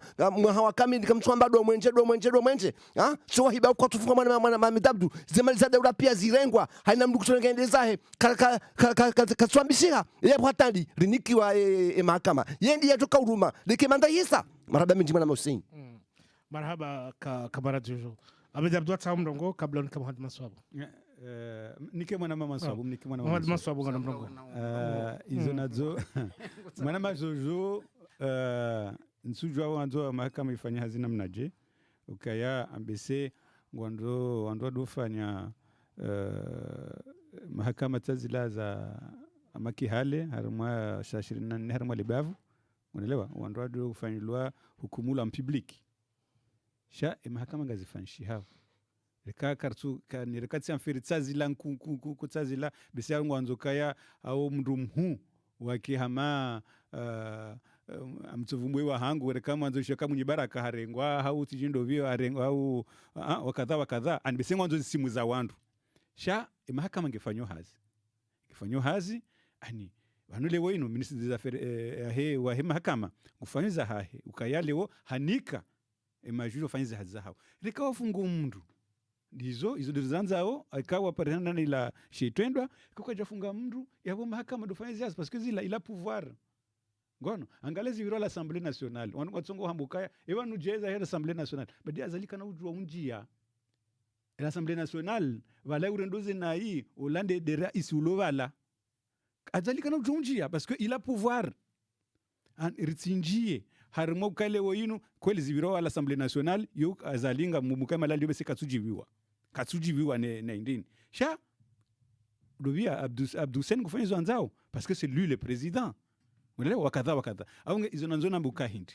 wa kamili kamtwamba do mwenje so hiba kwa tufunga mwana medabdu zemaliza daura pia zirengwa haina mndu kutongendeza he katwambishira yebo hatandi riniki wa mahakama yendi yatoka huruma lekemanda yesa marhaba mjima na Hussein marhaba kabara Jojo amedabdu hata mrongo kabla nika Muhammad Maswabu nike mwana mama Maswabu nike mwana Muhammad Maswabu ngana mrongo izo nazo mwana majojo nsujwa wanzo mahakama ifanya hazina mnaje ukaya ambese wando dofanya mahakama tazila za amakihale harumwa shashirina ne harumwa libavu unaelewa wando dofanywa hukumu la public sha mahakama ngazifanyishi hao reka kartu kan rekatsi amfiri tazila ku tazila bese ngwanzo kaya au mndu mhu wakihama amtuvumwe wa hangu reka mwanzo shoka munyibaraka harengwa hau tijindo vyo harengwa au wakadha ani bese ngwanzo simu za wandu sha mahakama ngefanyo hazi ani vanule woino ministre des affaires he wa mahakama kufanyiza hahe ukayalewo hanika majujo fanyiza hazi hao reka wafungu mndu izo dizanzao akawa parana ila sheitwendwa kukajafunga mndu yabo mahakama dofanyiza parce que ila pouvoir ngono angalezi viro la Assemblée nationale watsongo hambukaya ewanu jeza ya Assemblée nationale badi azalika na ujua unjia l'Assemblée nationale vala urendoze na hii olande dera isulovala azalika na ujua unjia parce que ila pouvoir an ritsinjie harimo kale woyinu kweli ziviro la Assemblée nationale yo azalinga mumukama la libese katsujiviwa ne indini sha dovia Abdoussen kufanyizo anzao parce que c'est lui le président unaelewa wakadha au hizo nanzona mbuka hindi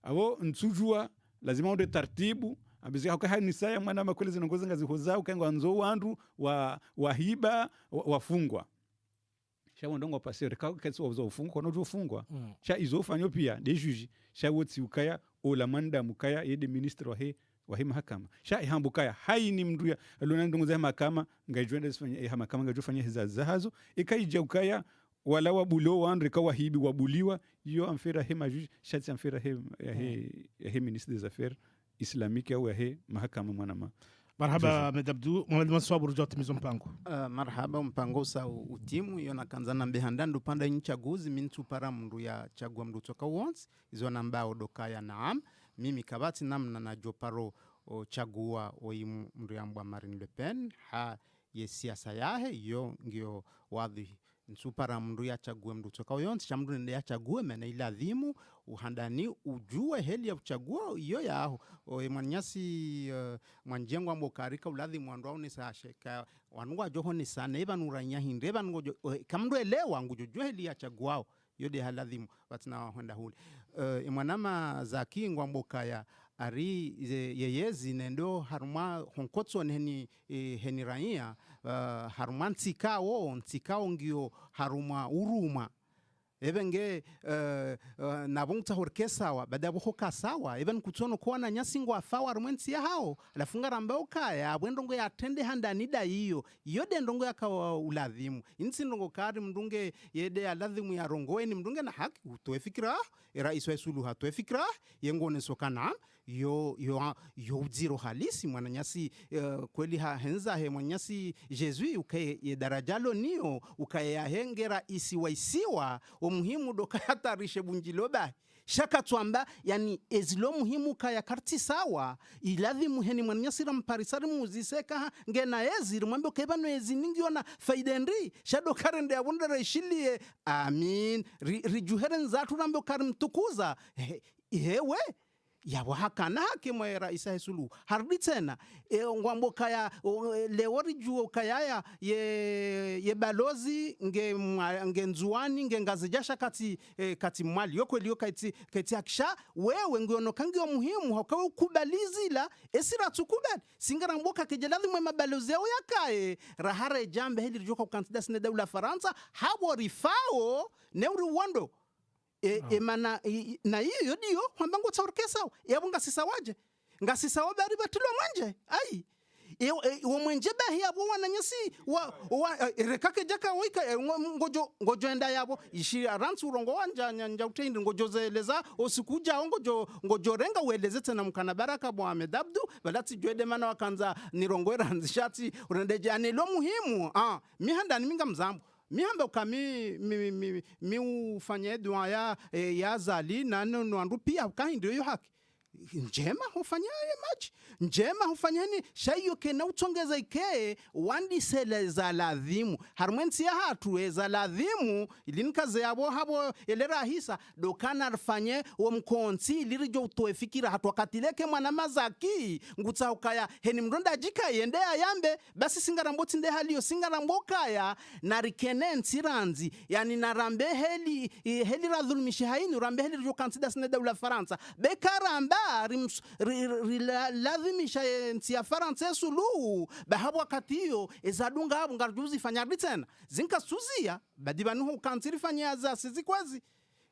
abo nsujua lazima onde taratibu abizia hakani saya mwana makweli zinongoza ngazi hozao kangwa nzo wandu wahiba wafungwa sha wondongo passer katso ufungwa kono ufungwa sha izofanyo pia de juge sha wotsi ukaya ola manda mukaya yede ministre wa mahakama sha ihambukaya haini mndu alona ndongo za mahakama ngaijwenda sifanya mahakama ngajofanya hizo hazo ikaija ukaya wala wabulo wandre kwa hibi wabuliwa yo amfera he majuj shati amfera he ministre des affaires islamiques au he mahakama mwanama marhaba medabdu Muhammad Maswabu rujot mizo mpango marhaba mpango sa utimu yona kanzana mbehandandu panda nchaguzi mintu para mndu ya chagua mndu toka once izo namba odokaya naam mimi kabati namna na joparo chagua oimu mndu ya mbwa Marine Le Pen ye siasa yahe yo ngio wadhi nsupara mndu ya chague mndu toka yonsi cha mndu nende ya chague mena ila dhimu uhandani ujue heli ya uchagua iyo yaho mwanyasi mwanjengwa mbokarika uladhi mwandu wao nisa sheka wanuwa joho nisa neba nuranya hinde eba nungo kamndu elewa ngujo heli ya chaguao yode haladhimu watina wahenda huli mwanama zaki ngwa mbokaya ari yeyezi nendo haruma honkotso heni raia haruma ntikao ngio haruma uruma evenge nabongta horke sawa baada bo hoka sawa even kutsono kwa na nyasingo afawa rumwensi ya hao alafunga ramba ukaya abwendongo ya tende handa nida hiyo yode ndongo yakawa uladhimu insi ndongo kari mndunge yede aladhimu ya rongoeni mndunge na haki utoe fikira era iswa suluha toe fikira yengone sokana yo uziro halisi mwananyasi kweli henza he mwananyasi Jesui ukaye ye darajalo niyo ukaye hengera isiwa umuhimu doka hatarishe bunjiloba shaka twamba yani ezilo muhimu kaya karti sawa iladhi muheni mwananyasi ramparisari muziseka ngena eziri mwambe ukebano eziningiona faidenri shado karende abundere shilie amin rijuheren zatu rambe ukarimtukuza hewe yabo hakana hake mwera Isa Suluhu hardi tena ngwambo kaya leori juo kaya ye balozi nge nzuani nge ngazijasha kati mwali yokweli kati akisha wewe ngiono kangi muhimu hakawe ukubalizila esira tukubali singara mboka kejeladhi mwe mabalozi yao yakae rahare jambe hili joka ukantida sine daula Faransa habo rifao neuri wando mana na hiyo dio kwambango tsaurkesa yabo ngasisawaje ngasisawa bari batulo mwanje ai wo mwenje bahi yabo wananyasi rekake jaka wika ngojo enda yabo ishi arantu rongo wanja nyanja utendi ngojo zeleza osikuja ngojo renga weleze tena mkana baraka Mohamed Abdu balati jwede mana wakanza nirongwera nzishati urendeje anelo muhimu mihanda ni minga mzambo mihamba ukami ufanye dua ya zali na nwandu pia kahindo yo haki njema hufanya maji njema hufanya ni shayo kena utongeza ike wandi sele za ladhimu harmwensi ya hatu za ladhimu ilinkaze yabo habo elera hisa dokana rfanye wa mkonsi lirijo utoe fikira hatu wakatileke mwana mazaki ngutsa ukaya heni mronda jika yende ayambe basi singaramboti nde haliyo singarambokaya narikene nsiranzi yani narambe heli radhulmishi haini rambe heli rijo kansida sine daula Faransa bekaramba lazimisha ntia Faransa Suluhu bahabo wakati hiyo ezadunga abo ngarjuzi fanya tena zinka suzia badibanu ukantiri fanya za sizikwezi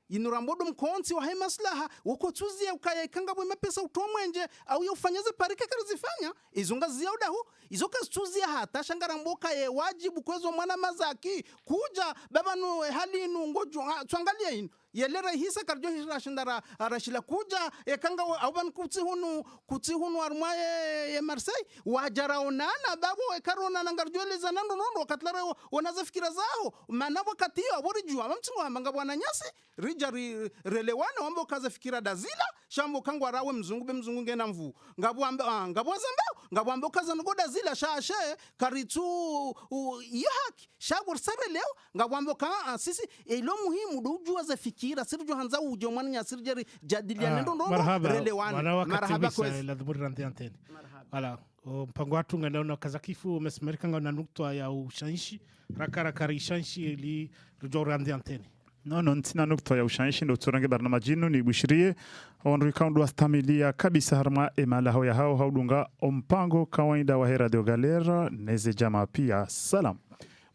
inurambodo mkonsi wa hai maslaha uko tuzia ukayekanga bwe mapesa utomwenje au yufanyeze parike karizifanya izunga ziyauda hu izoka tuzia hata shangaramboka ye wajibu kwezo mwana mazaki kuja babanu hali inu ngojo tuangalia inu yelera hisa karjo hirashindara arashila kuja ekanga auban kutihunu armaye ye Marseille wajara onana babo ekarona nangarjole zanando nondo katlara onaza fikira zao manabo katiyo aboriju amamtingo amanga bwana nyasi rija relewana wambo kaza fikira dazila shambo kangwa rawe mzungu ngena mvu ngabo zambao kaza ngoda zila shashe karitu yahaki shagor sare leo ngabo sisi ilo muhimu dojua za fikira sirjo hanza ujo mwana nyasirjeri jadilia nendo relewana marhaba kwezi la dhumuri ranti anteni ala mpango watu ngana kazakifu umesmerika ngana nukta ya ushanshi raka rishanshi ili rujo ranti anteni no ntina nukta ya ushanshi ndo tsorange barnamajinu ni bushirie onru kaundu astamilia kabisa harma emala hao ya hao dunga mpango kawaida wa Radio Galera neze jama pia salam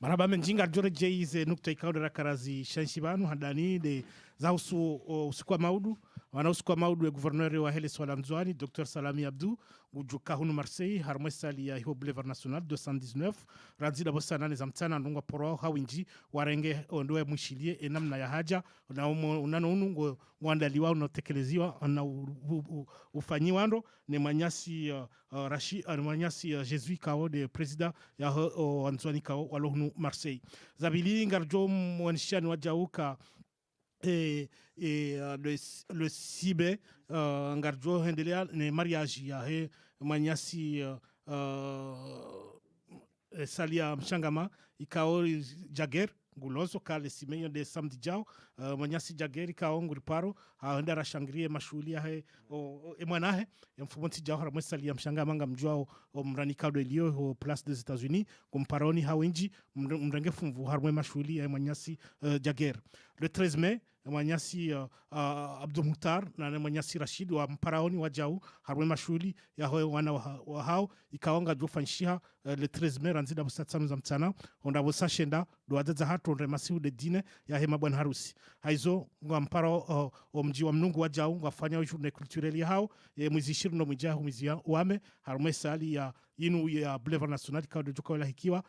maraba menjinga jore jeize nukta ikaundu rakarazi shanshi banu handani de za usiku wa maudu wana usiku wa maudu ya gouverneur wa Helles wala Mzwani Dr Salami Abdou ujuka hunu Marseille harmesali ya hiyo boulevard national 219 ranzida bosa nane za mtana ndunga poro hawinji warenge ondoe mwishilie enamna ya haja na unano unungo wandaliwa unotekeleziwa na ufanyiwa ndo ni manyasi Rashi manyasi Jesui kao de president ya Mzwani kao walo hunu Marseille zabili ngarjo mwanishani wajauka le sibe ngarjo hendelea ne mariage ya he manyasi salia mshangama ikao jager ngulozo kale simeyo de samedi jao manyasi jager ikao nguriparo ndara shangrie mashuli ya he emwanahe mfumonti jao hara salia mshangama ngamjwao mrani kado elio place des États-Unis kumparoni hawinji mrenge fumvu harmwe mashuli ya manyasi jager le 13 mai mwanyasi Abdul Muhtar na mwanyasi Rashid wa mparaoni wa jau harwe mashuli ya hoe wana wa hao ikaonga jofanshiha le 13 mai ranzida busatsa za mtana onda busashenda do adaza hatu onre masiu de dine ya hema bwana harusi haizo ngwa mparo mji wa mnungu wa jau ngafanya journée culturelle ya hao mwezi 20 no mwezi mwezi wame harwe sali ya inu ya Boulevard National kwa joka la hikiwa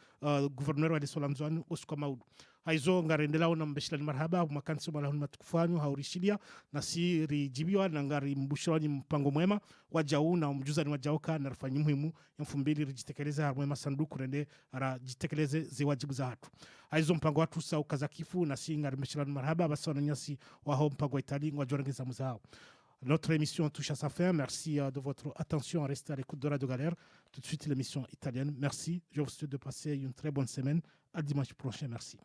gouverneur wa Lesola Mzwani Oscar Maudu haizo ngarendela ona mbeshilani marhaba makansi malahuni matukufanyu haurishilia na si rijibiwa na ngari mbushirani mpango mwema wajau na mjuzani wajauka na rafanyi muhimu ya 2000 rijitekeleze harumwema sanduku rende ara jitekeleze ziwajibu za hatu haizo mpango watu sa ukazakifu na si ngari mbeshilani marhaba basa wananyasi waho mpango wa Itali ngwajorangeza muzao. Notre émission touche à sa fin. Merci de votre attention. Restez à l'écoute de Radio Galère. Tout de suite, l'émission italienne. Merci. Je vous souhaite de passer une très bonne semaine. À dimanche prochain. Merci.